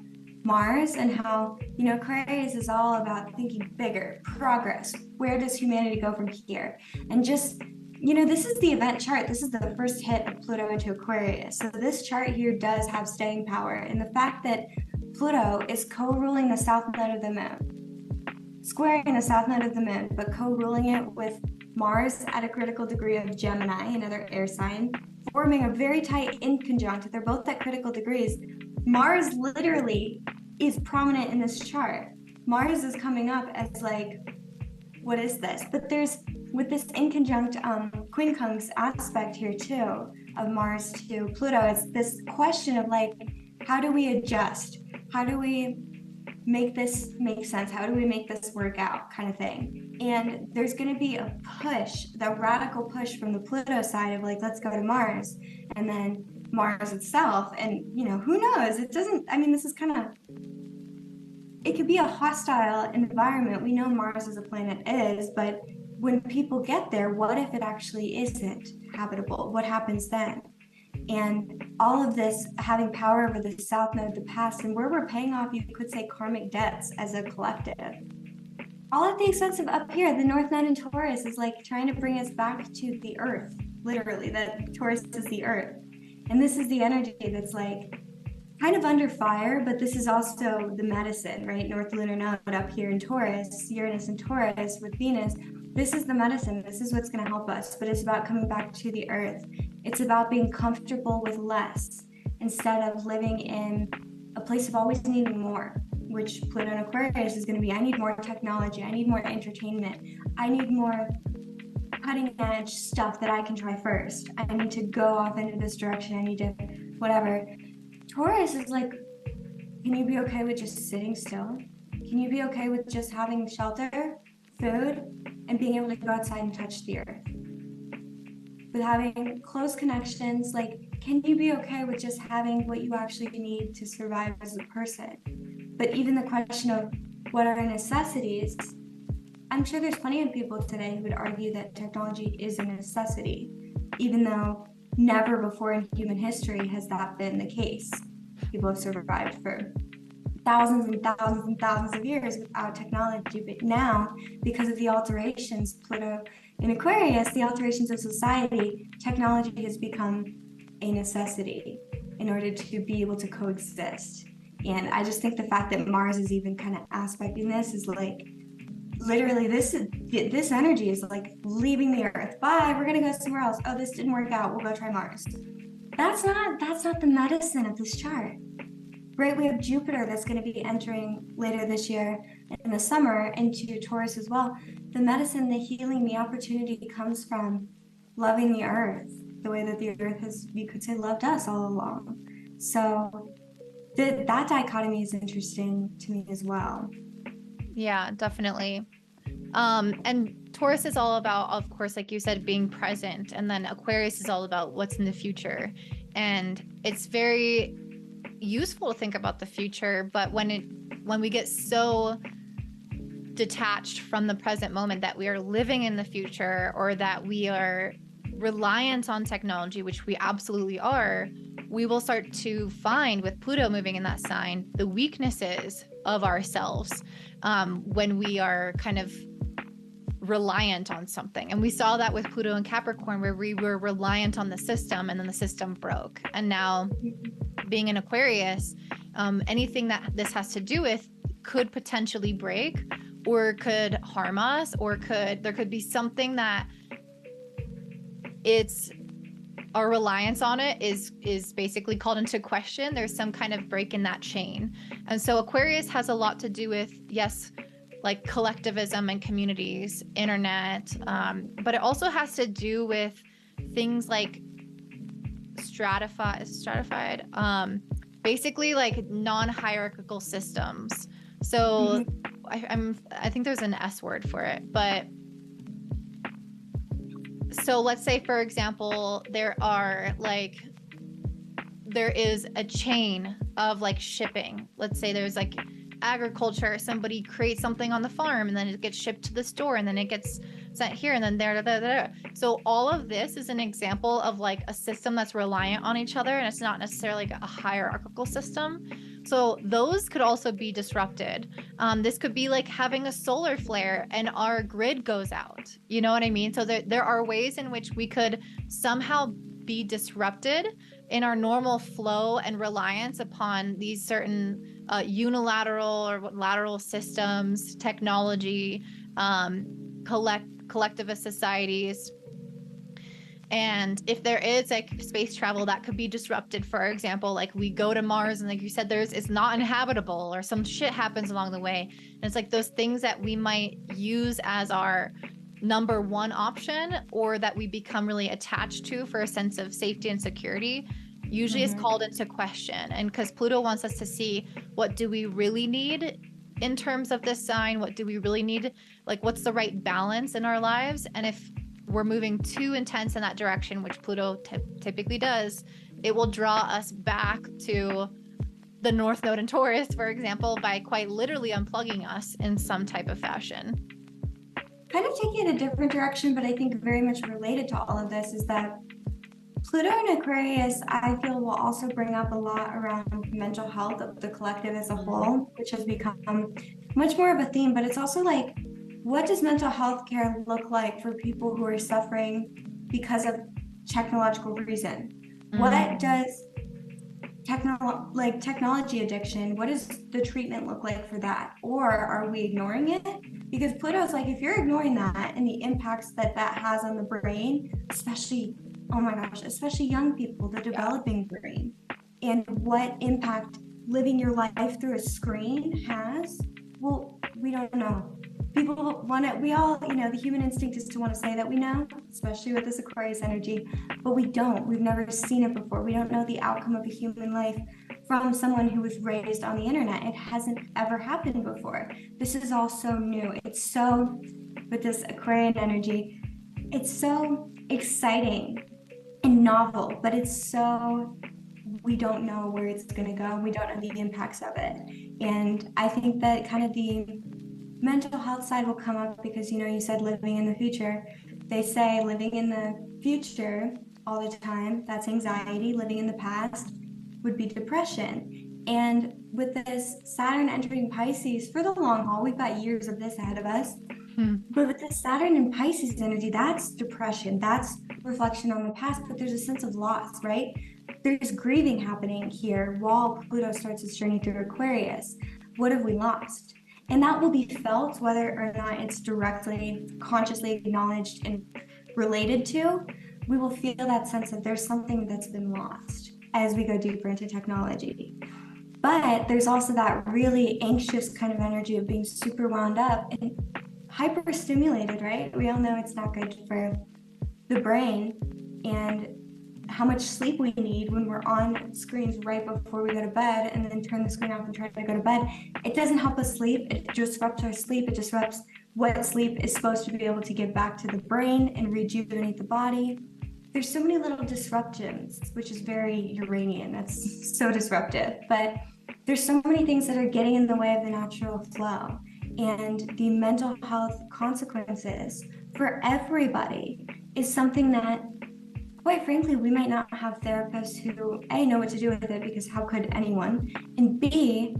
Mars and how, you know, Aquarius is all about thinking bigger, progress. Where does humanity go from here? And just, you know, this is the event chart. This is the first hit of Pluto into Aquarius. So this chart here does have staying power. And the fact that Pluto is co-ruling the south node of the moon, squaring the south node of the moon, but co-ruling it with Mars at a critical degree of Gemini, another air sign, forming a very tight inconjunct. They're both at critical degrees. Mars literally is prominent in this chart. Mars is coming up as like, what is this? But there's, with this inconjunct quincunx aspect here too, of Mars to Pluto, it's this question of like, how do we adjust? How do we make this make sense? How do we make this work out, kind of thing? And there's going to be a push, the radical push from the Pluto side of like, let's go to Mars, and then Mars itself. And, you know, who knows? It doesn't, I mean, this is kind of, it could be a hostile environment. We know Mars as a planet is, but when people get there, what if it actually isn't habitable? What happens then? And all of this having power over the South Node, the past, and where we're paying off, you could say, karmic debts as a collective. All at the expense of up here, the North Node in Taurus is like trying to bring us back to the earth, literally, that Taurus is the earth. And this is the energy that's like kind of under fire, but this is also the medicine, right? North lunar node up here in Taurus, Uranus and Taurus with Venus. This is the medicine. This is what's going to help us, but it's about coming back to the earth. It's about being comfortable with less instead of living in a place of always needing more, which Pluto and Aquarius is going to be. I need more technology. I need more entertainment. I need more cutting edge stuff that I can try first. I need to go off into this direction. I need to whatever. Taurus is like, can you be okay with just sitting still? Can you be okay with just having shelter, food, and being able to go outside and touch the earth? With having close connections, like, can you be okay with just having what you actually need to survive as a person? But even the question of what are necessities, I'm sure there's plenty of people today who would argue that technology is a necessity, even though never before in human history has that been the case. People have survived for thousands and thousands and thousands of years without technology, but now, because of the alterations, Pluto in Aquarius, the alterations of society, technology has become a necessity in order to be able to coexist. And I just think the fact that Mars is even kind of aspecting this is like, literally this energy is like leaving the earth. Bye, we're gonna go somewhere else. Oh, this didn't work out, we'll go try Mars. That's not the medicine of this chart, right? We have Jupiter that's going to be entering later this year in the summer into Taurus as well. The medicine, the healing, the opportunity comes from loving the earth the way that the earth has, you could say, loved us all along. So that dichotomy is interesting to me as well. Yeah, definitely. And Taurus is all about, of course, like you said, being present. And then Aquarius is all about what's in the future. And it's very useful to think about the future, but when we get so detached from the present moment that we are living in the future, or that we are reliant on technology, which we absolutely are, we will start to find, with Pluto moving in that sign, the weaknesses of ourselves when we are kind of reliant on something. And we saw that with Pluto and Capricorn, where we were reliant on the system and then the system broke. And now being in Aquarius, anything that this has to do with could potentially break or could harm us, or there could be something that it's our reliance on it is basically called into question. There's some kind of break in that chain. And so Aquarius has a lot to do with, yes, like collectivism and communities, internet, but it also has to do with things like stratified, basically like non-hierarchical systems. So I think there's an S word for it, but so let's say, for example, there is a chain of like shipping. Let's say there's like agriculture, somebody creates something on the farm and then it gets shipped to the store and then it gets sent here and then there. So all of this is an example of like a system that's reliant on each other, and it's not necessarily like a hierarchical system. So those could also be disrupted. This could be like having a solar flare and our grid goes out. You know what I mean? So there are ways in which we could somehow be disrupted in our normal flow and reliance upon these certain unilateral or lateral systems, technology, collectivist societies. And if there is like space travel that could be disrupted, for example, like we go to Mars and like you said, it's not inhabitable or some shit happens along the way. And it's like those things that we might use as our number one option, or that we become really attached to for a sense of safety and security, usually is called into question. And because Pluto wants us to see, what do we really need in terms of this sign? What do we really need? Like, what's the right balance in our lives? And if we're moving too intense in that direction, which Pluto typically does, it will draw us back to the North Node in Taurus, for example, by quite literally unplugging us in some type of fashion. kind of taking it a different direction, but I think very much related to all of this, is that Pluto in Aquarius, I feel, will also bring up a lot around mental health of the collective as a whole, which has become much more of a theme. But it's also like, what does mental health care look like for people who are suffering because of technological reason? What does technology addiction, what does the treatment look like for that? Or are we ignoring it? Because Pluto's like, if you're ignoring that and the impacts that that has on the brain, especially, oh my gosh, especially young people, the developing brain, and what impact living your life through a screen has, well, we don't know. People want to, we all, the human instinct is to want to say that we know, especially with this Aquarius energy, but we don't. We've never seen it before. We don't know the outcome of a human life from someone who was raised on the internet. It hasn't ever happened before. This is all so new. It's so, with this Aquarian energy, it's so exciting and novel, but it's so, we don't know where it's going to go. We don't know the impacts of it. And I think that kind of the mental health side will come up because, you said living in the future. They say living in the future all the time, that's anxiety. Living in the past would be depression. And with this Saturn entering Pisces for the long haul, we've got years of this ahead of us. But with this Saturn and Pisces energy, that's depression, that's reflection on the past, but there's a sense of loss, right? There's grieving happening here while Pluto starts its journey through Aquarius. What have we lost? And that will be felt whether or not it's directly, consciously acknowledged and related to. We will feel that sense of there's something that's been lost as we go deeper into technology. But there's also that really anxious kind of energy of being super wound up and hyper stimulated, right? We all know it's not good for the brain, and how much sleep we need when we're on screens right before we go to bed and then turn the screen off and try to go to bed. It doesn't help us sleep. It disrupts our sleep. It disrupts what sleep is supposed to be able to give back to the brain and rejuvenate the body. There's so many little disruptions, which is very Uranian. That's so disruptive. But there's so many things that are getting in the way of the natural flow. And the mental health consequences for everybody is something that, quite frankly, we might not have therapists who, A, know what to do with it, because how could anyone? And B,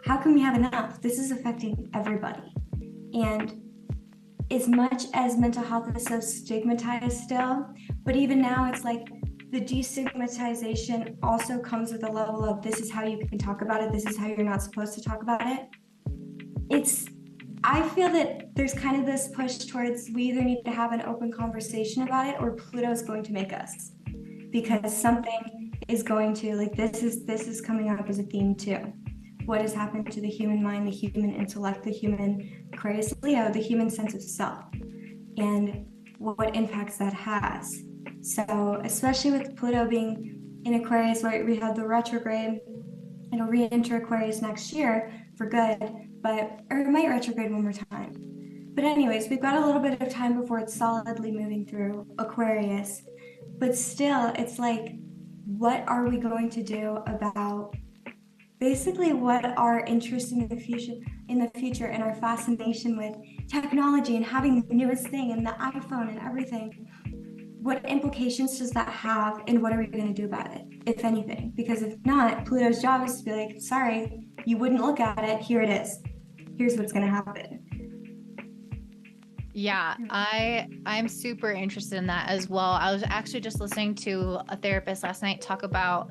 how can we have enough? This is affecting everybody. And as much as mental health is so stigmatized still, but even now it's like the destigmatization also comes with a level of this is how you can talk about it, this is how you're not supposed to talk about it. I feel that there's kind of this push towards we either need to have an open conversation about it or Pluto is going to make us, because something is going to, like, this is coming up as a theme too. What has happened to the human mind, the human intellect, the human Aquarius Leo, the human sense of self, and what impacts that has. So especially with Pluto being in Aquarius, where we have the retrograde, it'll re-enter Aquarius next year for good, or it might retrograde one more time. But anyways, we've got a little bit of time before it's solidly moving through Aquarius. But still, it's like, what are we going to do about basically what our interest in the future and our fascination with technology and having the newest thing and the iPhone and everything? What implications does that have, and what are we going to do about it, if anything? Because if not, Pluto's job is to be like, sorry, you wouldn't look at it, here it is. Here's what's going to happen. Yeah, I'm super interested in that as well. I was actually just listening to a therapist last night talk about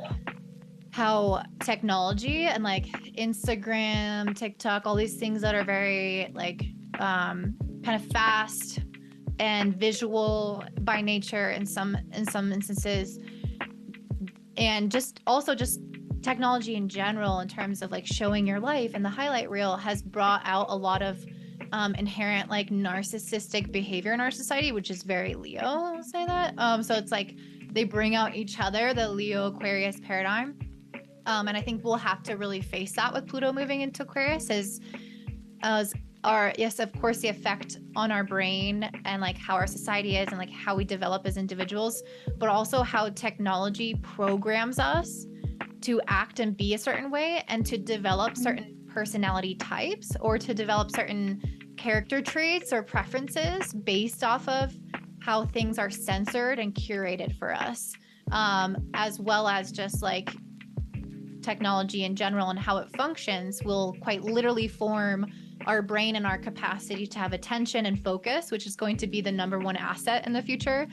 how technology and like Instagram, TikTok, all these things that are very like kind of fast and visual by nature in some instances, and just technology in general in terms of like showing your life and the highlight reel has brought out a lot of inherent like narcissistic behavior in our society, which is very Leo, I'll say that. So it's like they bring out each other, the Leo Aquarius paradigm. And I think we'll have to really face that with Pluto moving into Aquarius as yes, of course, the effect on our brain and like how our society is and like how we develop as individuals, but also how technology programs us to act and be a certain way and to develop certain personality types or to develop certain character traits or preferences based off of how things are censored and curated for us, as well as just like technology in general and how it functions will quite literally form our brain and our capacity to have attention and focus, which is going to be the number one asset in the future.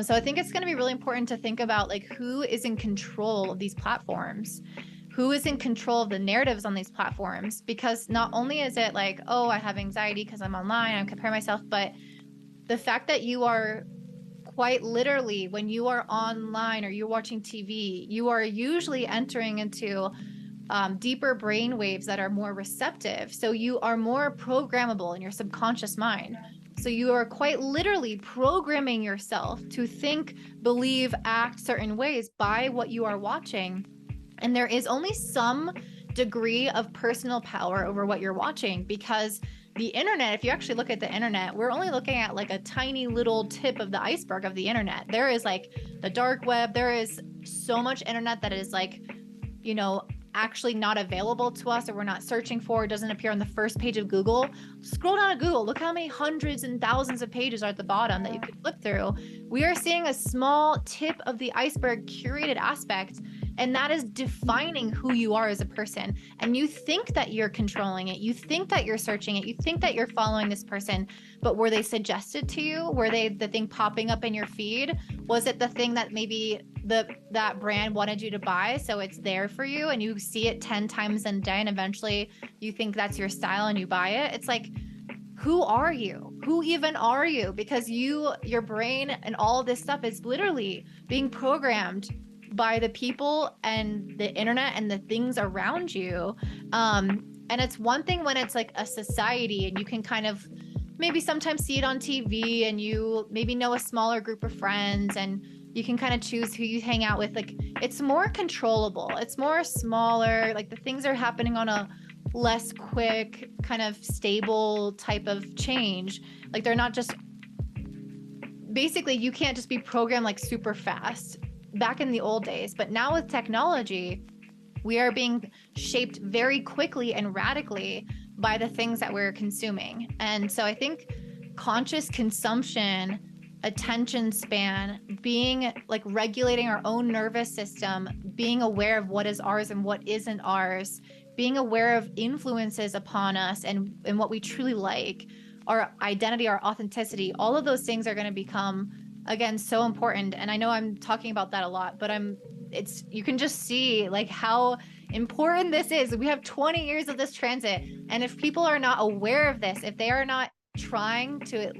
So I think it's going to be really important to think about like who is in control of these platforms, who is in control of the narratives on these platforms, because not only is it like, oh, I have anxiety because I'm online, I'm comparing myself, but the fact that you are quite literally, when you are online or you're watching TV, you are usually entering into deeper brain waves that are more receptive. So you are more programmable in your subconscious mind. So you are quite literally programming yourself to think, believe, act certain ways by what you are watching. And there is only some degree of personal power over what you're watching, because the internet, if you actually look at the internet, we're only looking at like a tiny little tip of the iceberg of the internet. There is like the dark web. There is so much internet that is like, you know, actually not available to us, or we're not searching for, it doesn't appear on the first page of Google. Scroll down to Google, look how many hundreds and thousands of pages are at the bottom that you could flip through. We are seeing a small tip of the iceberg curated aspect, and that is defining who you are as a person. And you think that you're controlling it, you think that you're searching it, you think that you're following this person, but were they suggested to you? Were they the thing popping up in your feed? Was it the thing that maybe that brand wanted you to buy, so it's there for you and you see it 10 times a day and eventually you think that's your style and you buy it? It's like, who are you? Who even are you? Because your brain and all of this stuff is literally being programmed by the people and the internet and the things around you. And it's one thing when it's like a society and you can kind of maybe sometimes see it on TV and you maybe know a smaller group of friends and you can kind of choose who you hang out with. Like, it's more controllable. It's more smaller. Like, the things are happening on a less quick, kind of stable type of change. Like, they're not just, basically, you can't just be programmed like super fast back in the old days. But now with technology, we are being shaped very quickly and radically by the things that we're consuming. And so I think conscious consumption, attention span, being like regulating our own nervous system, being aware of what is ours and what isn't ours, being aware of influences upon us and what we truly like, our identity, our authenticity, all of those things are going to become, again, so important. And I know I'm talking about that a lot, but you can just see like how important this is. We have 20 years of this transit. And if people are not aware of this, if they are not trying to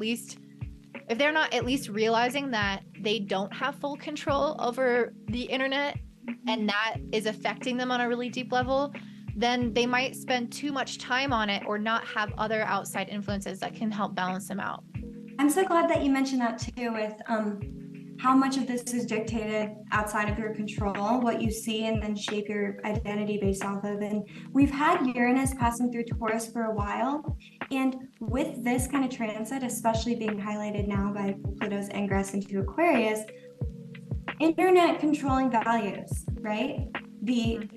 if they're not at least realizing that they don't have full control over the internet and that is affecting them on a really deep level, then they might spend too much time on it or not have other outside influences that can help balance them out. I'm so glad that you mentioned that too, with how much of this is dictated outside of your control, what you see and then shape your identity based off of. And we've had Uranus passing through Taurus for a while. And with this kind of transit, especially being highlighted now by Pluto's ingress into Aquarius, internet controlling values, right? The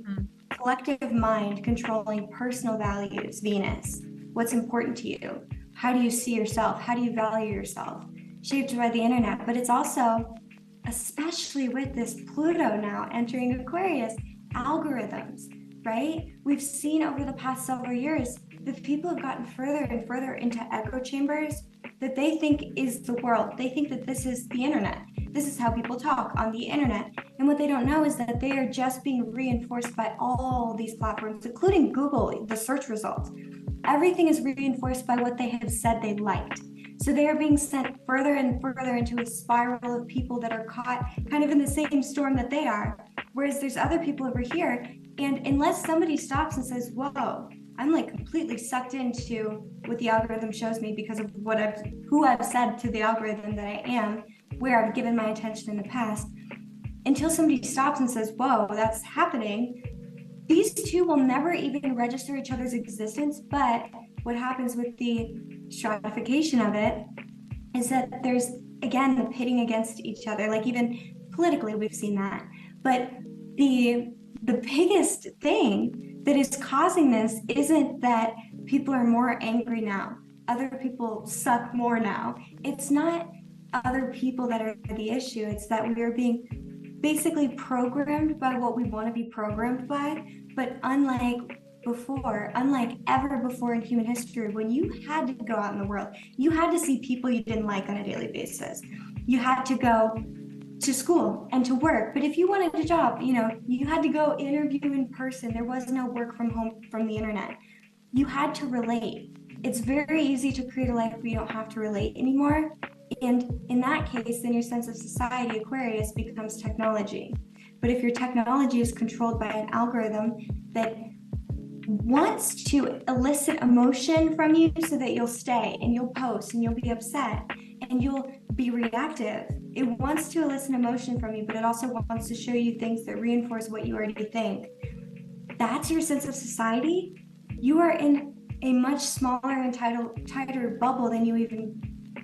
collective mind controlling personal values, Venus. What's important to you? How do you see yourself? How do you value yourself? Shaped by the internet. But it's also, especially with this Pluto now entering Aquarius, algorithms, right? We've seen over the past several years that people have gotten further and further into echo chambers that they think is the world. They think that this is the internet. This is how people talk on the internet. And what they don't know is that they are just being reinforced by all these platforms, including Google, the search results. Everything is reinforced by what they have said they liked. So they are being sent further and further into a spiral of people that are caught kind of in the same storm that they are. Whereas there's other people over here. And unless somebody stops and says, whoa, I'm like completely sucked into what the algorithm shows me because of who I've said to the algorithm that I am, where I've given my attention in the past. Until somebody stops and says, whoa, that's happening, these two will never even register each other's existence. But what happens with the stratification of it is that there's, again, the pitting against each other. Like even politically, we've seen that. But the biggest thing that is causing this isn't that people are more angry now. other people suck more now. It's not other people that are the issue. It's that we are being basically programmed by what we want to be programmed by. But unlike before, unlike ever before in human history, when you had to go out in the world, you had to see people you didn't like on a daily basis. You had to go to school and to work. But if you wanted a job, you had to go interview in person. There was no work from home from the internet. You had to relate. It's very easy to create a life where you don't have to relate anymore. And in that case, then your sense of society, Aquarius, becomes technology. But if your technology is controlled by an algorithm that wants to elicit emotion from you so that you'll stay and you'll post and you'll be upset and you'll be reactive. It wants to elicit emotion from you, but it also wants to show you things that reinforce what you already think. That's your sense of society. You are in a much smaller and tighter bubble than you even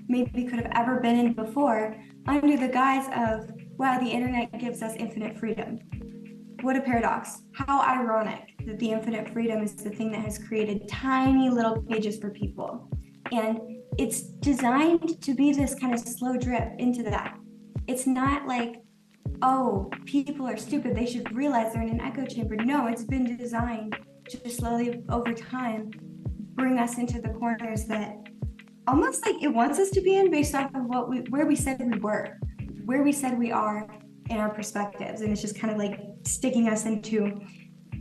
maybe could have ever been in before, under the guise of, wow, the internet gives us infinite freedom. What a paradox. How ironic that the infinite freedom is the thing that has created tiny little pages for people. And it's designed to be this kind of slow drip into that. It's not like, oh, people are stupid, they should realize they're in an echo chamber. No, it's been designed to slowly over time bring us into the corners that almost like it wants us to be in based off of where we said we were, where we said we are in our perspectives. And it's just kind of like sticking us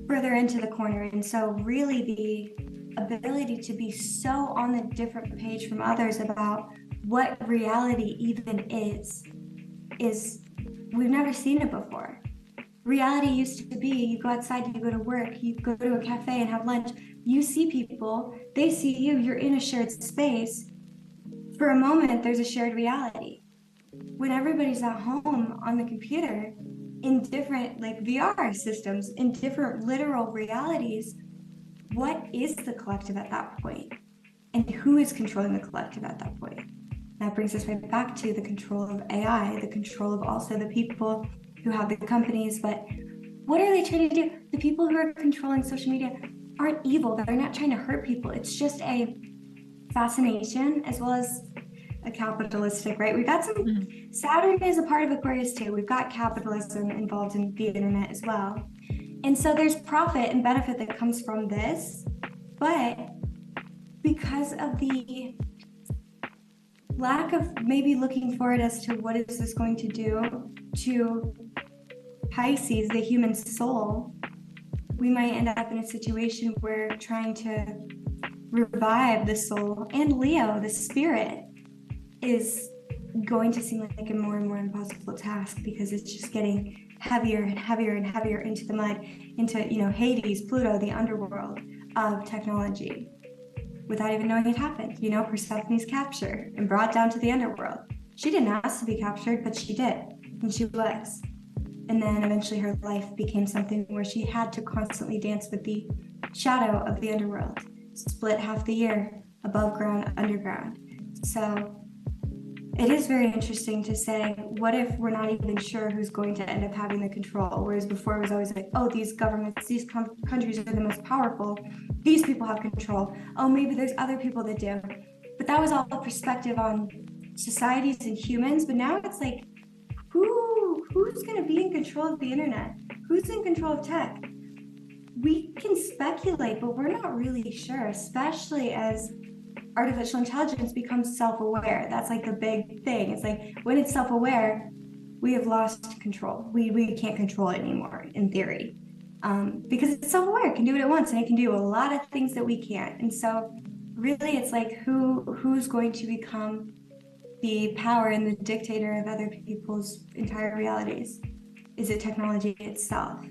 further into the corner. And so really the ability to be so on the different page from others about what reality even is we've never seen it before. Reality used to be, you go outside, you go to work, you go to a cafe and have lunch, you see people, they see you, you're in a shared space. For a moment, there's a shared reality. When everybody's at home on the computer, in different like VR systems, in different literal realities, what is the collective at that point? And who is controlling the collective at that point? That brings us right back to the control of AI, the control of also the people who have the companies. But what are they trying to do? The people who are controlling social media aren't evil. They're not trying to hurt people. It's just a fascination as well as a capitalistic, right? We got some, Saturn is a part of Aquarius too. We've got capitalism involved in the internet as well. And so there's profit and benefit that comes from this, but because of the lack of maybe looking forward as to what is this going to do to Pisces, the human soul, we might end up in a situation where trying to revive the soul and Leo, the spirit, is going to seem like a more and more impossible task because it's just getting heavier and heavier and heavier into the mud, into Hades, Pluto, the underworld of technology, without even knowing it happened. Persephone's capture and brought down to the underworld. She didn't ask to be captured, but she did, and she was. And then eventually her life became something where she had to constantly dance with the shadow of the underworld, split half the year, above ground, underground. So it is very interesting to say, what if we're not even sure who's going to end up having the control? Whereas before it was always like, oh, these governments, these countries are the most powerful. These people have control. Oh, maybe there's other people that do. But that was all a perspective on societies and humans. But now it's like, who's going to be in control of the internet? Who's in control of tech? We can speculate, but we're not really sure, especially as artificial intelligence becomes self-aware. That's like the big thing. It's like when it's self-aware, we have lost control. We can't control it anymore, in theory, because it's self-aware. It can do what it wants, and it can do a lot of things that we can't. And so really it's like who's going to become the power and the dictator of other people's entire realities? Is it technology itself?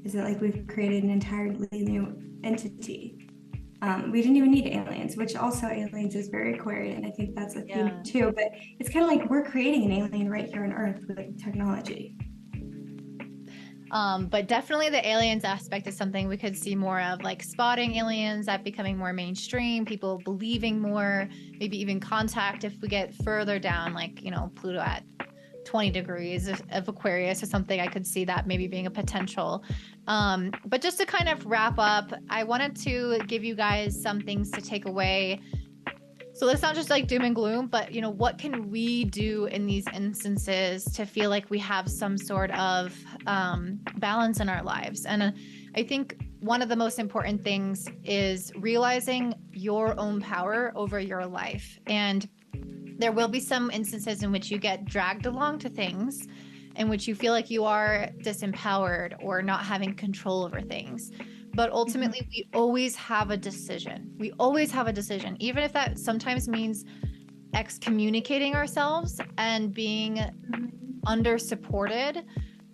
Is it like we've created an entirely new entity? We didn't even need aliens, which also aliens is very Aquarian. I think that's a theme too, but it's kind of like we're creating an alien right here on Earth with technology. But definitely the aliens aspect is something we could see more of, like spotting aliens, that becoming more mainstream, people believing more, maybe even contact if we get further down, like, Pluto at 20 degrees of Aquarius or something. I could see that maybe being a potential. But just to kind of wrap up, I wanted to give you guys some things to take away So let's not just like doom and gloom, but you know, what can we do in these instances to feel like we have some sort of balance in our lives? And I think one of the most important things is realizing your own power over your life. And there will be some instances in which you get dragged along to things in which you feel like you are disempowered or not having control over things. But ultimately, we always have a decision. We always have a decision, even if that sometimes means excommunicating ourselves and being under supported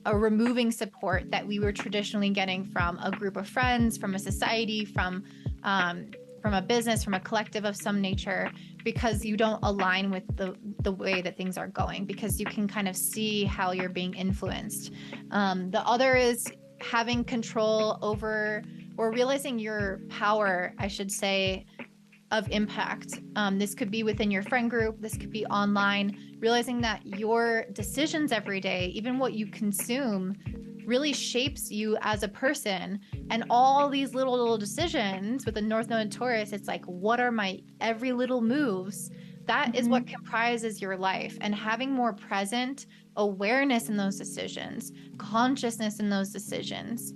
or removing support that we were traditionally getting from a group of friends, from a society, from a business, from a collective of some nature, because you don't align with the way that things are going, because you can kind of see how you're being influenced. The other is having control over, or realizing your power, I should say, of impact. This could be within your friend group. This could be online. Realizing that your decisions every day, even what you consume, really shapes you as a person. And all these little decisions with the North Node and Taurus, it's like, what are my every little moves? That is what comprises your life. And having more present awareness in those decisions, consciousness in those decisions,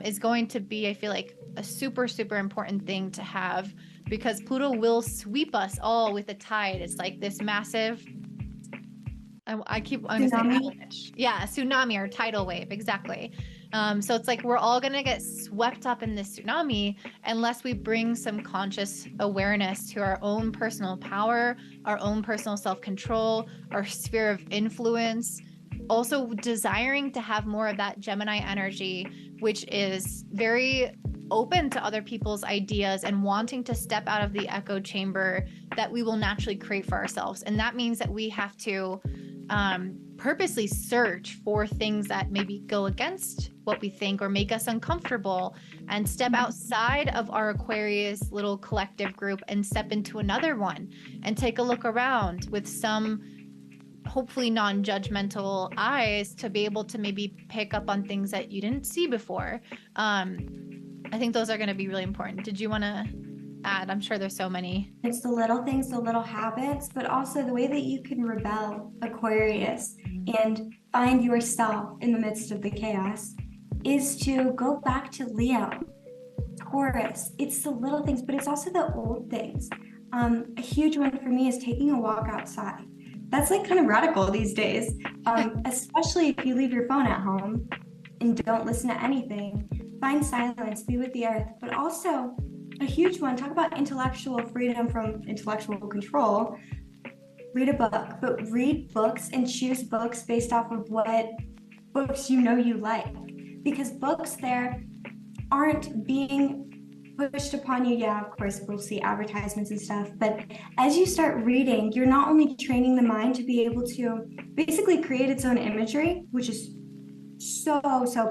is going to be, I feel like, a super, super important thing to have, because Pluto will sweep us all with a tide. It's like this massive, I'm gonna say avalanche. Yeah, tsunami or tidal wave, exactly. So it's like we're all gonna get swept up in this tsunami unless we bring some conscious awareness to our own personal power, our own personal self-control, our sphere of influence. Also desiring to have more of that Gemini energy, which is very open to other people's ideas and wanting to step out of the echo chamber that we will naturally create for ourselves. And that means that we have to purposely search for things that maybe go against what we think or make us uncomfortable, and step outside of our Aquarius little collective group and step into another one and take a look around with some hopefully non-judgmental eyes to be able to maybe pick up on things that you didn't see before. I think those are going to be really important. Did you want to add? I'm sure there's so many. It's the little things, the little habits, but also the way that you can rebel, Aquarius, and find yourself in the midst of the chaos is to go back to Leo, Taurus. It's the little things, but it's also the old things. A huge one for me is taking a walk outside. That's like kind of radical these days, especially if you leave your phone at home and don't listen to anything. Find silence, be with the earth, but also a huge one, talk about intellectual freedom from intellectual control. Read a book, but read books and choose books based off of what books you know you like. Because books there aren't being pushed upon you. Yeah, of course, we'll see advertisements and stuff. But as you start reading, you're not only training the mind to be able to basically create its own imagery, which is so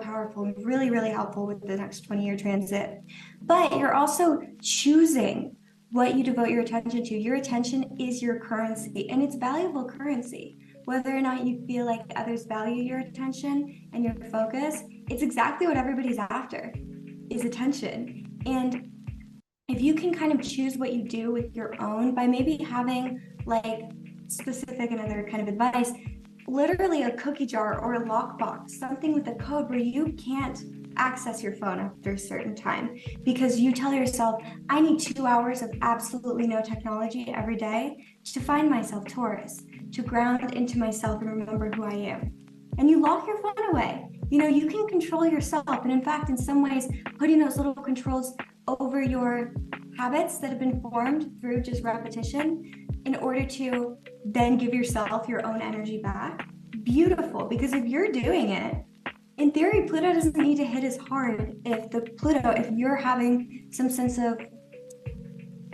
powerful and really, really helpful with the next 20-year transit. But you're also choosing what you devote your attention to. Your attention is your currency, and it's valuable currency. Whether or not you feel like others value your attention and your focus, it's exactly what everybody's after, is attention. And if you can kind of choose what you do with your own by maybe having like specific and other kind of advice, literally a cookie jar or a lockbox, something with a code where you can't access your phone after a certain time, because you tell yourself, I need 2 hours of absolutely no technology every day to find myself, Taurus, to ground into myself and remember who I am. And you lock your phone away. You know, you can control yourself. And in fact, in some ways, putting those little controls over your habits that have been formed through just repetition in order to then give yourself your own energy back. Beautiful, because if you're doing it, in theory, Pluto doesn't need to hit as hard if you're having some sense of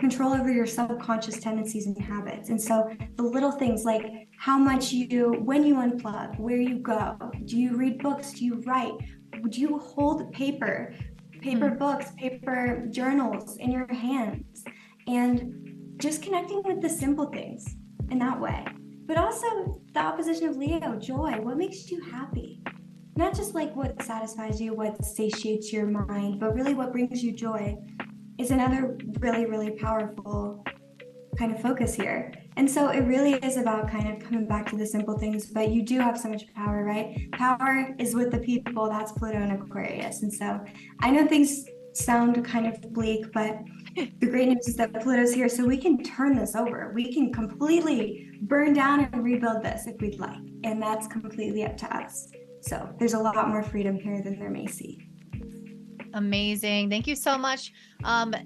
control over your subconscious tendencies and habits. And so the little things like when you unplug, where you go, do you read books, do you write, do you hold paper books, paper journals in your hands, and just connecting with the simple things in that way. But also the opposition of Leo, joy, what makes you happy? Not just like what satisfies you, what satiates your mind, but really what brings you joy is another really, really powerful kind of focus here. And so it really is about kind of coming back to the simple things, but you do have so much power, right? Power is with the people. That's Pluto and Aquarius. And so I know things sound kind of bleak, but the great news is that Pluto's here, so we can turn this over. We can completely burn down and rebuild this if we'd like. And that's completely up to us. So there's a lot more freedom here than there may seem. Amazing. Thank you so much.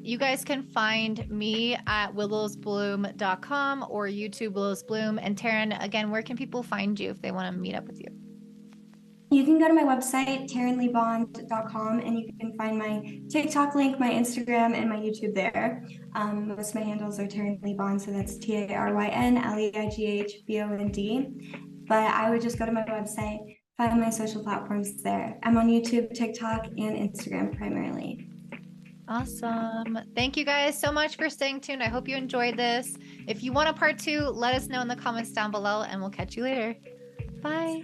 You guys can find me at willowsbloom.com or YouTube Willows Bloom. And Taryn, again, where can people find you if they want to meet up with you? You can go to my website, tarynleibond.com, and you can find my TikTok link, my Instagram, and my YouTube there. Most of my handles are Taryn Leibond, so that's TarynLeighbond. But I would just go to my website, find my social platforms there. I'm on YouTube, TikTok, and Instagram primarily. Awesome. Thank you guys so much for staying tuned. I hope you enjoyed this. If you want a part 2, let us know in the comments down below, and we'll catch you later. Bye.